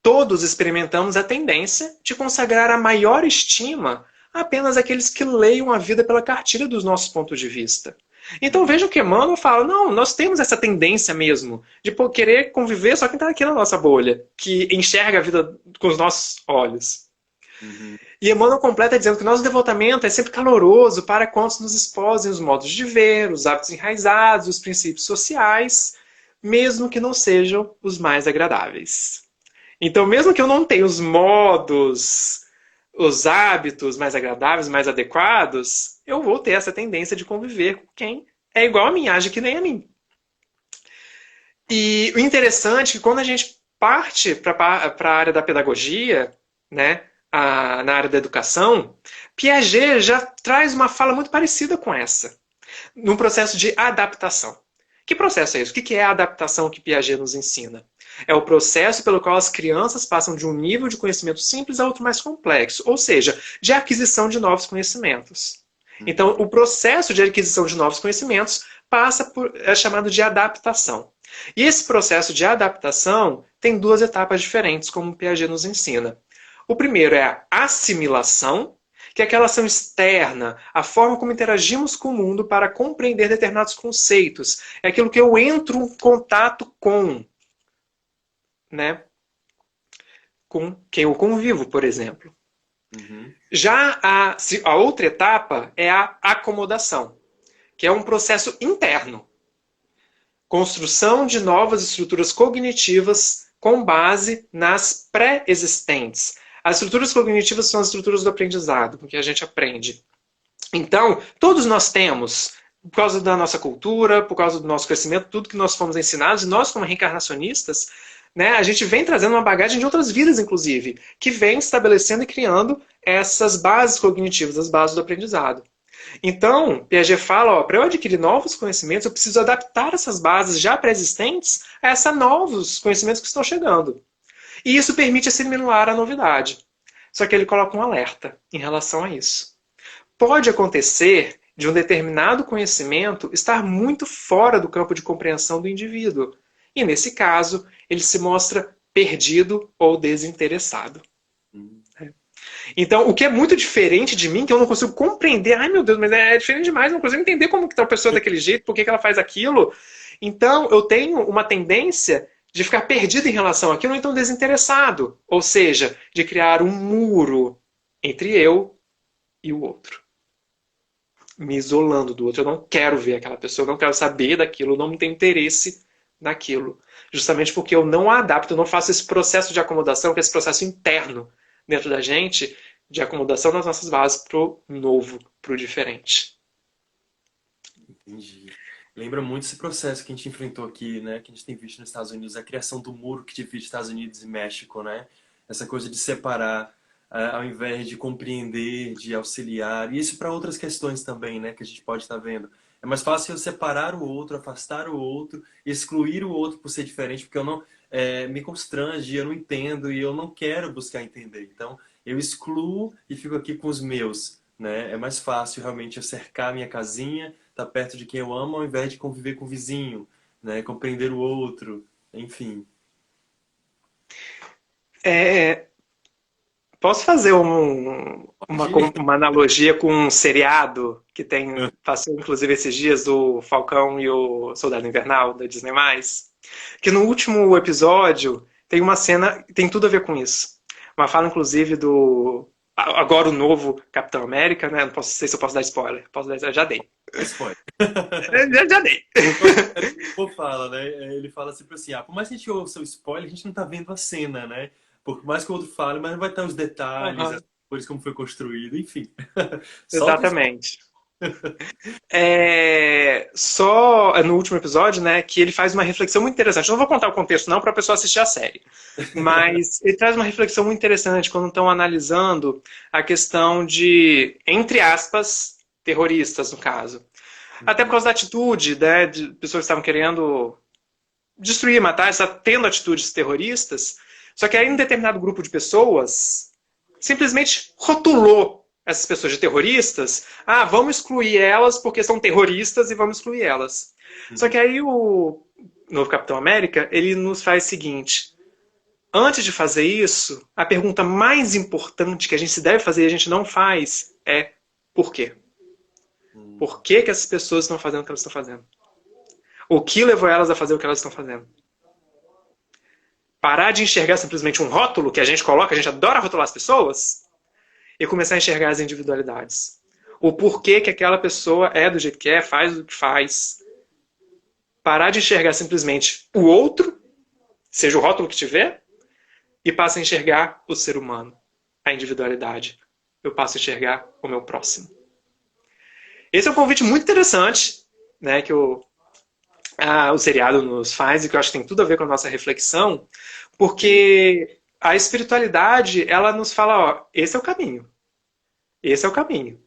todos experimentamos a tendência de consagrar a maior estima a apenas aqueles que leiam a vida pela cartilha dos nossos pontos de vista. Então vejam que Emmanuel fala, não, nós temos essa tendência mesmo de querer conviver só quem está aqui na nossa bolha, que enxerga a vida com os nossos olhos. Uhum. E Emmanuel completa dizendo que nosso devotamento é sempre caloroso para quantos nos exposem os modos de ver, os hábitos enraizados, os princípios sociais, mesmo que não sejam os mais agradáveis. Então, mesmo que eu não tenha os modos, os hábitos mais agradáveis, mais adequados, eu vou ter essa tendência de conviver com quem é igual a mim, age que nem a mim. E o interessante é que quando a gente parte para a área da pedagogia, né, na área da educação, Piaget já traz uma fala muito parecida com essa, num processo de adaptação. Que processo é isso? O que é a adaptação que Piaget nos ensina? É o processo pelo qual as crianças passam de um nível de conhecimento simples a outro mais complexo, ou seja, de aquisição de novos conhecimentos. Então, o processo de aquisição de novos conhecimentos é chamado de adaptação. E esse processo de adaptação tem duas etapas diferentes, como Piaget nos ensina. O primeiro é a assimilação, que é aquela ação externa, a forma como interagimos com o mundo para compreender determinados conceitos. É aquilo que eu entro em contato com, né? Com quem eu convivo, por exemplo. Uhum. Já a outra etapa é a acomodação, que é um processo interno. Construção de novas estruturas cognitivas com base nas pré-existentes. As estruturas cognitivas são as estruturas do aprendizado, com que a gente aprende. Então, todos nós temos, por causa da nossa cultura, por causa do nosso crescimento, tudo que nós fomos ensinados, e nós como reencarnacionistas, né, a gente vem trazendo uma bagagem de outras vidas, inclusive, que vem estabelecendo e criando essas bases cognitivas, as bases do aprendizado. Então, Piaget fala, para eu adquirir novos conhecimentos, eu preciso adaptar essas bases já pré-existentes a esses novos conhecimentos que estão chegando. E isso permite assimilar a novidade. Só que ele coloca um alerta em relação a isso. Pode acontecer de um determinado conhecimento estar muito fora do campo de compreensão do indivíduo. E, nesse caso, ele se mostra perdido ou desinteressado. Então, o que é muito diferente de mim, que eu não consigo compreender, ai meu Deus, mas é diferente demais, eu não consigo entender como que tá a pessoa daquele jeito, por que ela faz aquilo. Então, eu tenho uma tendência de ficar perdido em relação àquilo, então desinteressado. Ou seja, de criar um muro entre eu e o outro. Me isolando do outro. Eu não quero ver aquela pessoa, eu não quero saber daquilo, eu não tenho interesse naquilo. Justamente porque eu não adapto, eu não faço esse processo de acomodação, que é esse processo interno dentro da gente, de acomodação das nossas bases para o novo, para o diferente. Entendi. Lembra muito esse processo que a gente enfrentou aqui, né? Que a gente tem visto nos Estados Unidos, a criação do muro que divide Estados Unidos e México, né? Essa coisa de separar, ao invés de compreender, de auxiliar. E isso para outras questões também, né? Que a gente pode estar vendo. É mais fácil eu separar o outro, afastar o outro, excluir o outro por ser diferente, porque eu não me constrange, eu não entendo e eu não quero buscar entender. Então, eu excluo e fico aqui com os meus, né? É mais fácil realmente eu cercar a minha casinha, estar perto de quem eu amo, ao invés de conviver com o vizinho, né? Compreender o outro, enfim. É, posso fazer Pode? uma analogia com um seriado que passou inclusive esses dias, o Falcão e o Soldado Invernal, da Disney+, que no último episódio tem uma cena, tem tudo a ver com isso. Uma fala inclusive agora o novo Capitão América, né? Não sei se eu posso dar spoiler. Posso dar, já dei. Spoiler. Já dei. O fala, né? Ele fala sempre assim, por mais que a gente ouça o spoiler, a gente não tá vendo a cena, né? Por mais que o outro fale, mas não vai estar os detalhes, as Uhum. cores, como foi construído, enfim. Solta o spoiler. Exatamente. Só no último episódio, né, que ele faz uma reflexão muito interessante. Eu não vou contar o contexto não para a pessoa assistir a série, mas ele traz uma reflexão muito interessante quando estão analisando a questão de, entre aspas, terroristas no caso. Até por causa da atitude, né, de pessoas que estavam querendo destruir, matar, está tendo atitudes terroristas. Só que aí um determinado grupo de pessoas simplesmente rotulou essas pessoas de terroristas. Ah, vamos excluir elas porque são terroristas e vamos excluir elas. Só que aí o novo Capitão América, ele nos faz o seguinte: antes de fazer isso, a pergunta mais importante que a gente se deve fazer e a gente não faz é por quê? Por que essas pessoas estão fazendo o que elas estão fazendo? O que levou elas a fazer o que elas estão fazendo? Parar de enxergar simplesmente um rótulo que a gente coloca, a gente adora rotular as pessoas, e começar a enxergar as individualidades. O porquê que aquela pessoa é do jeito que é, faz o que faz. Parar de enxergar simplesmente o outro, seja o rótulo que tiver, e passa a enxergar o ser humano, a individualidade. Eu passo a enxergar o meu próximo. Esse é um convite muito interessante, né, que o seriado nos faz e que eu acho que tem tudo a ver com a nossa reflexão, porque a espiritualidade, ela nos fala, ó, esse é o caminho. Esse é o caminho.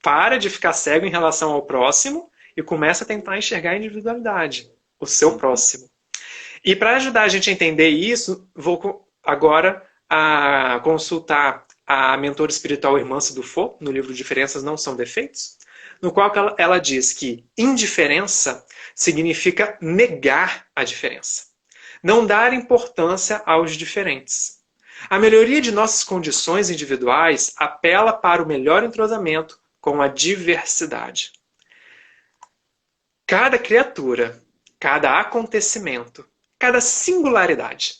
Para de ficar cego em relação ao próximo e começa a tentar enxergar a individualidade, o seu próximo. E para ajudar a gente a entender isso, vou agora a consultar a mentora espiritual Irmã Dufaux, no livro Diferenças Não São Defeitos, no qual ela diz que indiferença significa negar a diferença. Não dar importância aos diferentes. A melhoria de nossas condições individuais apela para o melhor entrosamento com a diversidade. Cada criatura, cada acontecimento, cada singularidade,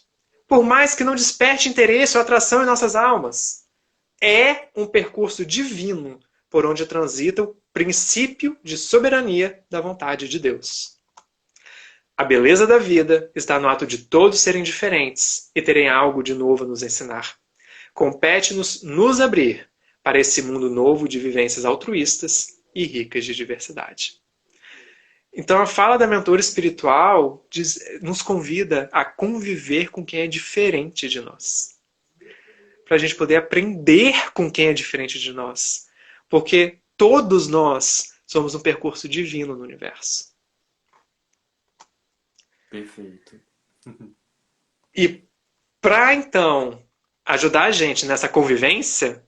por mais que não desperte interesse ou atração em nossas almas, é um percurso divino por onde transita o princípio de soberania da vontade de Deus. A beleza da vida está no ato de todos serem diferentes e terem algo de novo a nos ensinar. Compete-nos nos abrir para esse mundo novo de vivências altruístas e ricas de diversidade. Então a fala da mentora espiritual nos convida a conviver com quem é diferente de nós. Para a gente poder aprender com quem é diferente de nós. Porque todos nós somos um percurso divino no universo. Perfeito. E para, então, ajudar a gente nessa convivência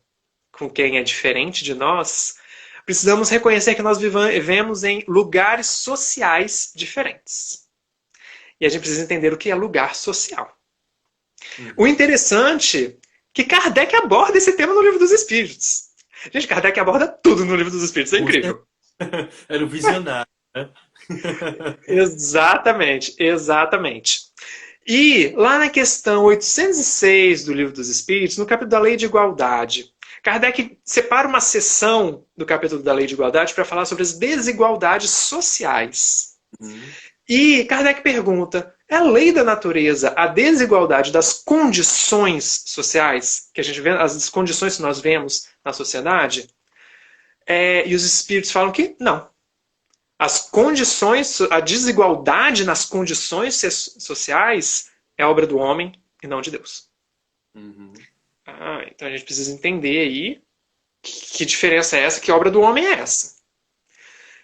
com quem é diferente de nós, precisamos reconhecer que nós vivemos em lugares sociais diferentes. E a gente precisa entender o que é lugar social. O interessante é que Kardec aborda esse tema no Livro dos Espíritos. Gente, Kardec aborda tudo no Livro dos Espíritos, é incrível. Era o visionário, né? Exatamente, exatamente. E lá na questão 806 do Livro dos Espíritos, no capítulo da Lei de Igualdade, Kardec separa uma seção do capítulo da Lei de Igualdade para falar sobre as desigualdades sociais. E Kardec pergunta, é lei da natureza a desigualdade das condições sociais, que a gente vê, as condições que nós vemos na sociedade? E os espíritos falam que não. As condições, a desigualdade nas condições sociais é obra do homem e não de Deus. Uhum. Então a gente precisa entender aí que diferença é essa, que obra do homem é essa.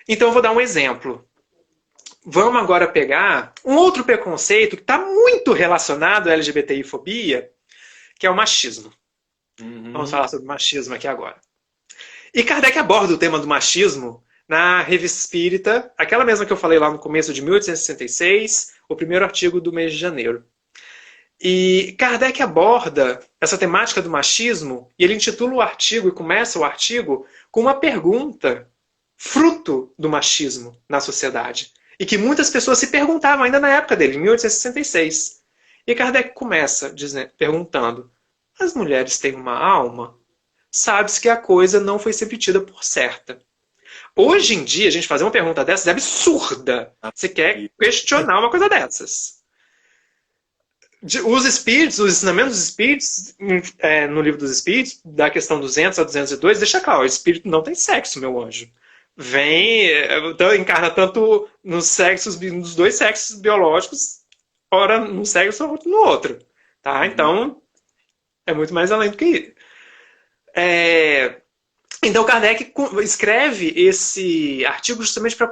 Então eu vou dar um exemplo. Vamos agora pegar um outro preconceito que está muito relacionado à LGBTI-fobia, que é o machismo. Uhum. Vamos falar sobre machismo aqui agora. E Kardec aborda o tema do machismo na Revista Espírita, aquela mesma que eu falei lá no começo de 1866, o primeiro artigo do mês de janeiro. E Kardec aborda essa temática do machismo e ele intitula o artigo e começa o artigo com uma pergunta fruto do machismo na sociedade e que muitas pessoas se perguntavam ainda na época dele, em 1866. E Kardec começa perguntando: as mulheres têm uma alma? Sabe-se que a coisa não foi sempre tida por certa. Hoje em dia, a gente fazer uma pergunta dessas é absurda. Você quer questionar uma coisa dessas. Os espíritos, os ensinamentos dos espíritos, no livro dos espíritos, da questão 200 a 202, deixa claro, o espírito não tem sexo, meu anjo. Encarna tanto nos sexos, nos dois sexos biológicos, ora num sexo, ora no outro. Tá? Então, é muito mais além do que isso. Então, Kardec escreve esse artigo justamente para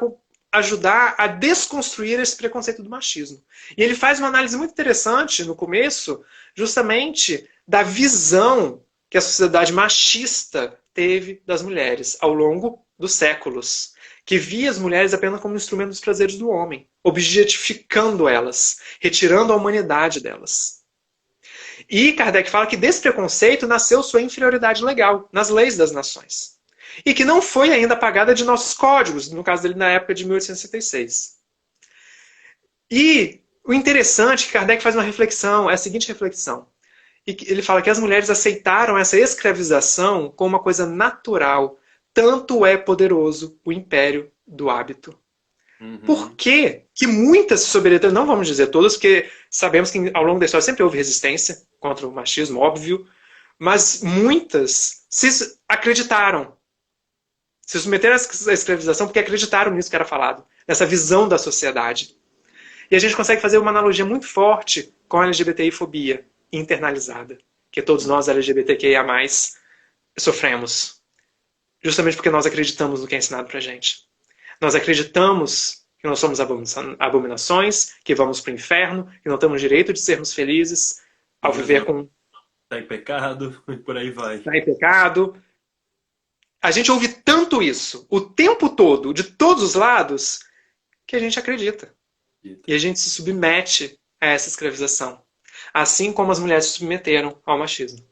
ajudar a desconstruir esse preconceito do machismo. E ele faz uma análise muito interessante no começo, justamente da visão que a sociedade machista teve das mulheres ao longo dos séculos, que via as mulheres apenas como instrumento dos prazeres do homem, objetificando elas, retirando a humanidade delas. E Kardec fala que desse preconceito nasceu sua inferioridade legal nas leis das nações. E que não foi ainda apagada de nossos códigos, no caso dele na época de 1866. E o interessante é que Kardec faz uma reflexão, é a seguinte reflexão. E ele fala que as mulheres aceitaram essa escravização como uma coisa natural. Tanto é poderoso o império do hábito. Uhum. Por que muitas soberanias, não vamos dizer todas, porque sabemos que ao longo da história sempre houve resistência contra o machismo, óbvio, mas muitas se acreditaram. Se submeteram à escravização porque acreditaram nisso que era falado, nessa visão da sociedade. E a gente consegue fazer uma analogia muito forte com a LGBTI-fobia internalizada, que todos nós LGBTQIA+, sofremos. Justamente porque nós acreditamos no que é ensinado pra gente. Nós acreditamos que nós somos abominações, que vamos para o inferno, que não temos direito de sermos felizes ao viver com... Está em pecado, e por aí vai. Está em pecado. A gente ouve tanto isso, o tempo todo, de todos os lados, que a gente acredita. E a gente se submete a essa escravização. Assim como as mulheres se submeteram ao machismo.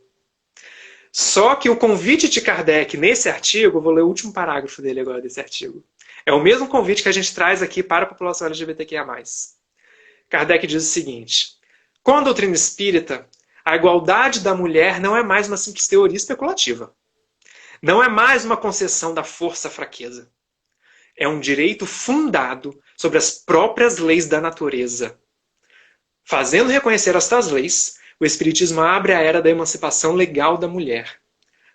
Só que o convite de Kardec nesse artigo, eu vou ler o último parágrafo dele agora desse artigo, é o mesmo convite que a gente traz aqui para a população LGBTQIA+. Kardec diz o seguinte: com a doutrina espírita, a igualdade da mulher não é mais uma simples teoria especulativa. Não é mais uma concessão da força-fraqueza. É um direito fundado sobre as próprias leis da natureza. Fazendo reconhecer estas leis, o Espiritismo abre a era da emancipação legal da mulher,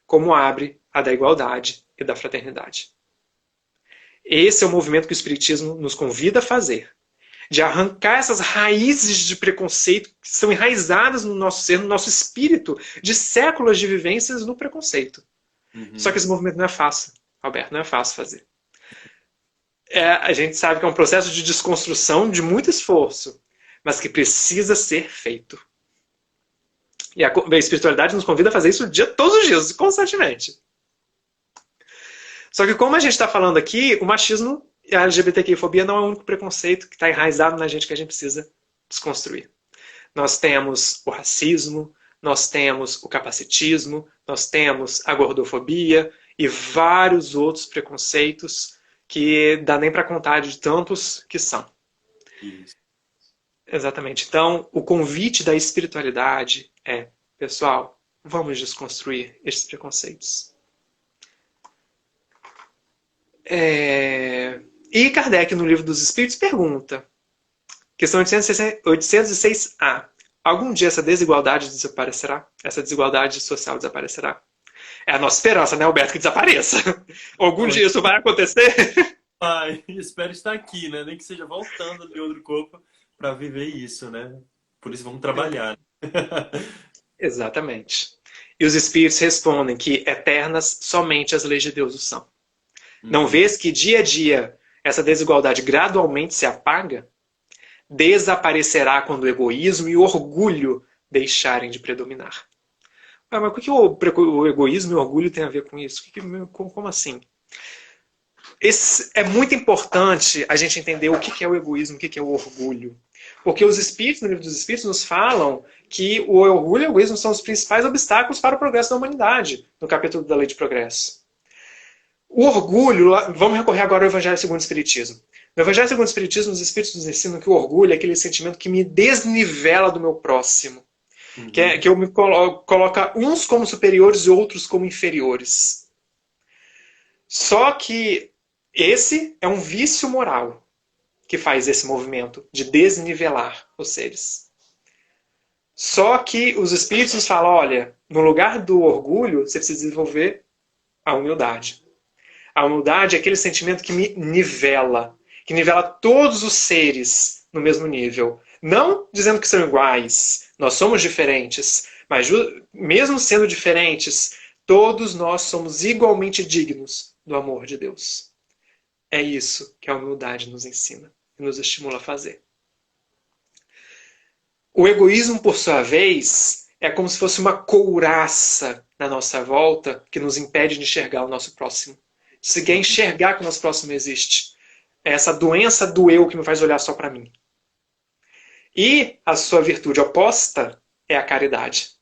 como abre a da igualdade e da fraternidade. Esse é o movimento que o Espiritismo nos convida a fazer, de arrancar essas raízes de preconceito que estão enraizadas no nosso ser, no nosso espírito, de séculos de vivências no preconceito. Uhum. Só que esse movimento não é fácil, Alberto, não é fácil fazer. A gente sabe que é um processo de desconstrução de muito esforço, mas que precisa ser feito. E a espiritualidade nos convida a fazer isso todos os dias, constantemente. Só que como a gente está falando aqui, o machismo e a LGBTQI-fobia não é o único preconceito que está enraizado na gente que a gente precisa desconstruir. Nós temos o racismo, nós temos o capacitismo, nós temos a gordofobia e vários outros preconceitos que dá nem para contar de tantos que são. Isso. Exatamente. Então, o convite da espiritualidade é, pessoal, vamos desconstruir esses preconceitos. E Kardec, no Livro dos Espíritos, pergunta, questão 806A, algum dia essa desigualdade desaparecerá? Essa desigualdade social desaparecerá? É a nossa esperança, né, Alberto, que desapareça. Algum dia isso vai acontecer? Ai, espero estar aqui, né? Nem que seja voltando de outro corpo para viver isso, né? Por isso vamos trabalhar. Exatamente. E os espíritos respondem que eternas somente as leis de Deus o são. Não Uhum. vês que dia a dia essa desigualdade gradualmente se apaga? Desaparecerá quando o egoísmo e o orgulho deixarem de predominar. Ah, mas o que o egoísmo e o orgulho têm a ver com isso? Como assim? É muito importante a gente entender o que é o egoísmo, o que é o orgulho. Porque os espíritos, no livro dos espíritos, nos falam que o orgulho e o egoísmo são os principais obstáculos para o progresso da humanidade, no capítulo da Lei de Progresso. O orgulho, vamos recorrer agora ao Evangelho segundo o Espiritismo. No Evangelho segundo o Espiritismo, os espíritos nos ensinam que o orgulho é aquele sentimento que me desnivela do meu próximo, Uhum. que eu me coloca uns como superiores e outros como inferiores. Só que esse é um vício moral que faz esse movimento de desnivelar os seres. Só que os espíritos nos falam, olha, no lugar do orgulho, você precisa desenvolver a humildade. A humildade é aquele sentimento que me nivela, que nivela todos os seres no mesmo nível. Não dizendo que são iguais, nós somos diferentes, mas mesmo sendo diferentes, todos nós somos igualmente dignos do amor de Deus. É isso que a humildade nos ensina e nos estimula a fazer. O egoísmo, por sua vez, é como se fosse uma couraça na nossa volta que nos impede de enxergar o nosso próximo. Se quer Uhum. enxergar que o nosso próximo existe. É essa doença do eu que me faz olhar só para mim. E a sua virtude oposta é a caridade.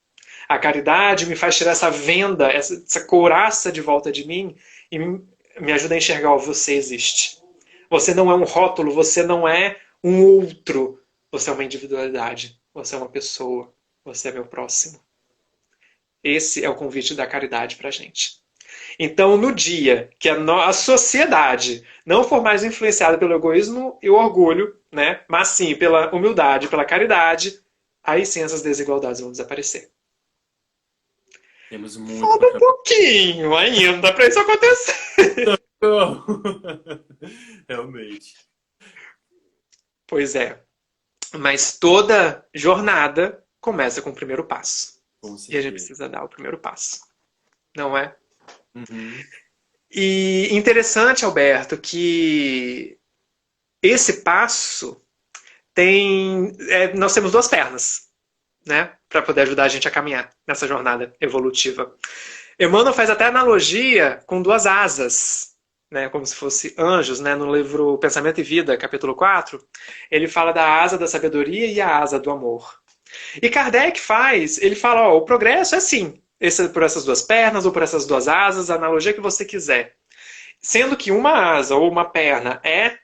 A caridade me faz tirar essa venda, essa couraça de volta de mim e me ajuda a enxergar, ó, você existe. Você não é um rótulo, você não é um outro. Você é uma individualidade, você é uma pessoa, você é meu próximo. Esse é o convite da caridade para a gente. Então, no dia que a sociedade não for mais influenciada pelo egoísmo e o orgulho, né, mas sim pela humildade, pela caridade, aí sim essas desigualdades vão desaparecer. Temos muito Falta para um pouquinho ainda para isso acontecer. trabalhar. Realmente, Pois é, mas toda jornada começa com o primeiro passo. com E a gente certeza. precisa dar o primeiro passo, não é? Uhum. E interessante, Alberto, que esse passo tem. Nós temos duas pernas, né? Para poder ajudar a gente a caminhar nessa jornada evolutiva. Emmanuel faz até analogia com duas asas, né? Como se fossem anjos, né? No livro Pensamento e Vida, capítulo 4, ele fala da asa da sabedoria e a asa do amor. E Kardec ele fala, ó, o progresso é assim, por essas duas pernas ou por essas duas asas, a analogia que você quiser. Sendo que uma asa ou uma perna é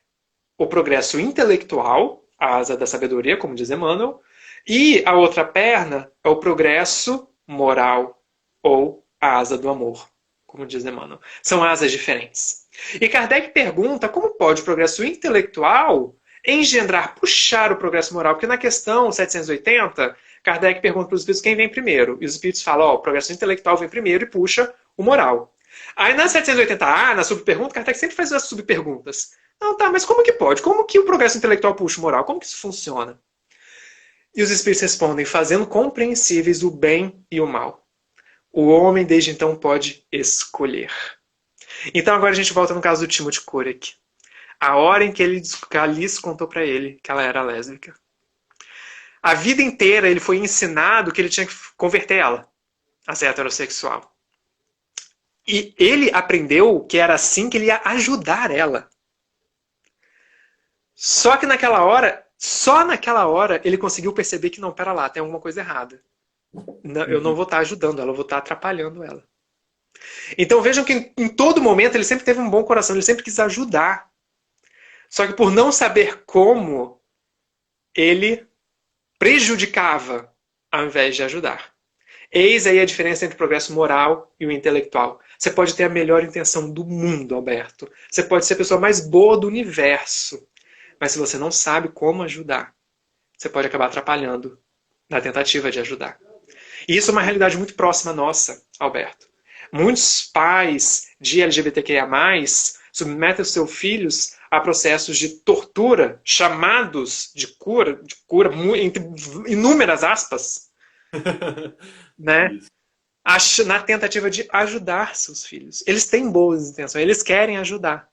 o progresso intelectual, a asa da sabedoria, como diz Emmanuel, e a outra perna é o progresso moral, ou a asa do amor, como diz Emmanuel. São asas diferentes. E Kardec pergunta como pode o progresso intelectual engendrar, puxar o progresso moral, porque na questão 780, Kardec pergunta para os espíritos quem vem primeiro. E os espíritos falam, ó, o progresso intelectual vem primeiro e puxa o moral. Aí na 780A, na subpergunta, Kardec sempre faz as subperguntas. Não, tá, mas como que pode? Como que o progresso intelectual puxa o moral? Como que isso funciona? E os espíritos respondem, fazendo compreensíveis o bem e o mal. O homem, desde então, pode escolher. Então agora a gente volta no caso do Timothy Korek. A hora em que que a Alice contou para ele que ela era lésbica. A vida inteira ele foi ensinado que ele tinha que converter ela a ser heterossexual. E ele aprendeu que era assim que ele ia ajudar ela. Só que naquela hora, só naquela hora, ele conseguiu perceber que não, pera lá, tem alguma coisa errada. Não, eu não Uhum. vou estar ajudando ela, eu vou estar atrapalhando ela. Então vejam que em todo momento ele sempre teve um bom coração, ele sempre quis ajudar. Só que por não saber como, ele prejudicava ao invés de ajudar. Eis aí a diferença entre o progresso moral e o intelectual. Você pode ter a melhor intenção do mundo, Alberto. Você pode ser a pessoa mais boa do universo. Mas se você não sabe como ajudar, você pode acabar atrapalhando na tentativa de ajudar. E isso é uma realidade muito próxima nossa, Alberto. Muitos pais de LGBTQIA+, submeta os seus filhos a processos de tortura, chamados de cura, entre inúmeras aspas, né? Isso. Na tentativa de ajudar seus filhos. Eles têm boas intenções, eles querem ajudar.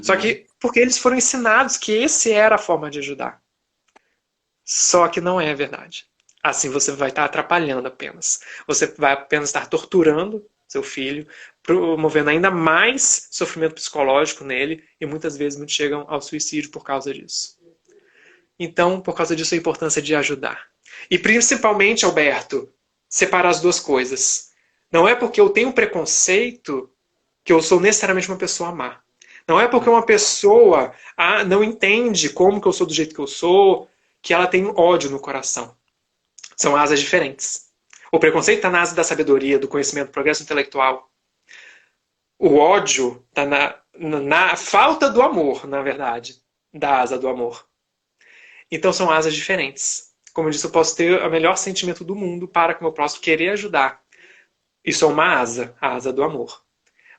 Só Uhum. que porque eles foram ensinados que esse era a forma de ajudar. Só que não é verdade. Assim você vai estar atrapalhando apenas. Você vai apenas estar torturando seu filho, promovendo ainda mais sofrimento psicológico nele, e muitas vezes muitos chegam ao suicídio por causa disso. Então, por causa disso, a importância de ajudar. E principalmente, Alberto, separar as duas coisas. Não é porque eu tenho preconceito que eu sou necessariamente uma pessoa má. Não é porque uma pessoa não entende como que eu sou do jeito que eu sou, que ela tem ódio no coração. São asas diferentes. O preconceito está na asa da sabedoria, do conhecimento, do progresso intelectual. O ódio está na falta do amor, na verdade, da asa do amor. Então são asas diferentes. Como eu disse, eu posso ter o melhor sentimento do mundo para com o meu próximo, querer ajudar. Isso é uma asa, a asa do amor.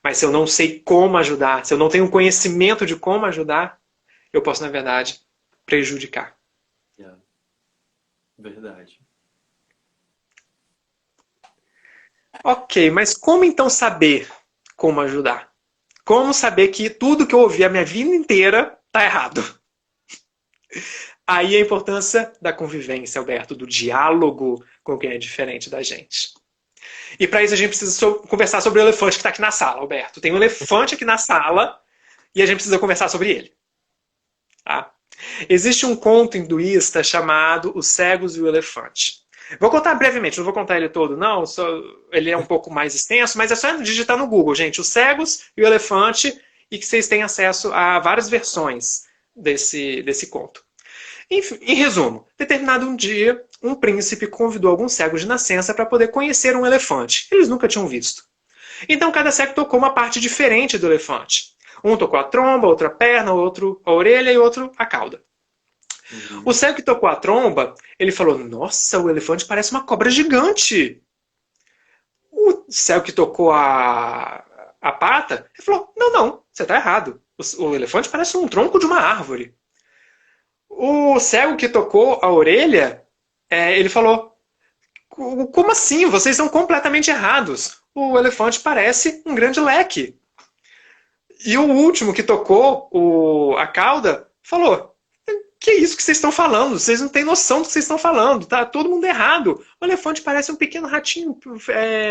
Mas se eu não sei como ajudar, se eu não tenho conhecimento de como ajudar, eu posso, na verdade, prejudicar. Yeah. Verdade. Ok, mas como então saber como ajudar? Como saber que tudo que eu ouvi a minha vida inteira está errado? Aí a importância da convivência, Alberto, do diálogo com quem é diferente da gente. E para isso a gente precisa conversar sobre o elefante que está aqui na sala, Alberto. Tem um elefante aqui na sala e a gente precisa conversar sobre ele. Tá? Existe um conto hinduísta chamado Os Cegos e o Elefante. Vou contar brevemente, não vou contar ele todo, não. Ele é um pouco mais extenso, mas é só digitar no Google, gente. Os Cegos e o Elefante, e que vocês têm acesso a várias versões desse conto. Em resumo, determinado um dia, um príncipe convidou alguns cegos de nascença para poder conhecer um elefante. Eles nunca tinham visto. Então cada cego tocou uma parte diferente do elefante. Um tocou a tromba, outro a perna, outro a orelha e outro a cauda. Uhum. O cego que tocou a tromba, ele falou, nossa, o elefante parece uma cobra gigante. O cego que tocou a pata, ele falou, não, você está errado. O elefante parece um tronco de uma árvore. O cego que tocou a orelha, ele falou, como assim? Vocês são completamente errados. O elefante parece um grande leque. E o último que tocou a cauda falou, que é isso que vocês estão falando? Vocês não têm noção do que vocês estão falando. Tá todo mundo errado. O elefante parece um pequeno ratinho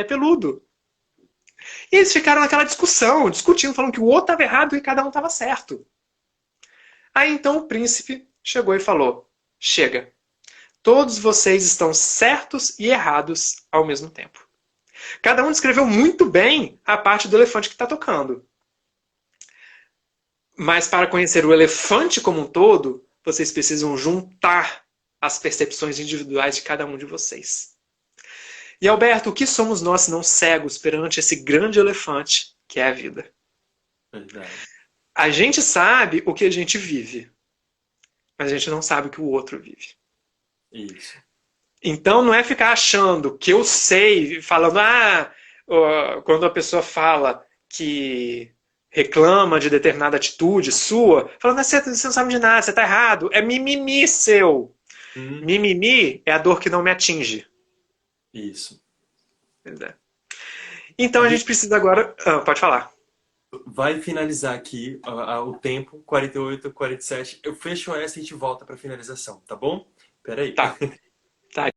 peludo. E eles ficaram naquela discussão, discutindo, falando que o outro estava errado e cada um estava certo. Aí então o príncipe chegou e falou, chega. Todos vocês estão certos e errados ao mesmo tempo. Cada um descreveu muito bem a parte do elefante que está tocando. Mas para conhecer o elefante como um todo, vocês precisam juntar as percepções individuais de cada um de vocês. E Alberto, o que somos nós se não cegos perante esse grande elefante que é a vida? Verdade. A gente sabe o que a gente vive, mas a gente não sabe o que o outro vive. Isso. Então não é ficar achando que eu sei, falando, quando a pessoa fala que reclama de determinada atitude sua, falando, você não sabe de nada, você está errado, é mimimi seu. Mimimi é a dor que não me atinge. Isso. Então a gente precisa agora... pode falar. Vai finalizar aqui o tempo, 48, 47. Eu fecho essa e a gente volta para finalização, tá bom? Pera aí. Tá.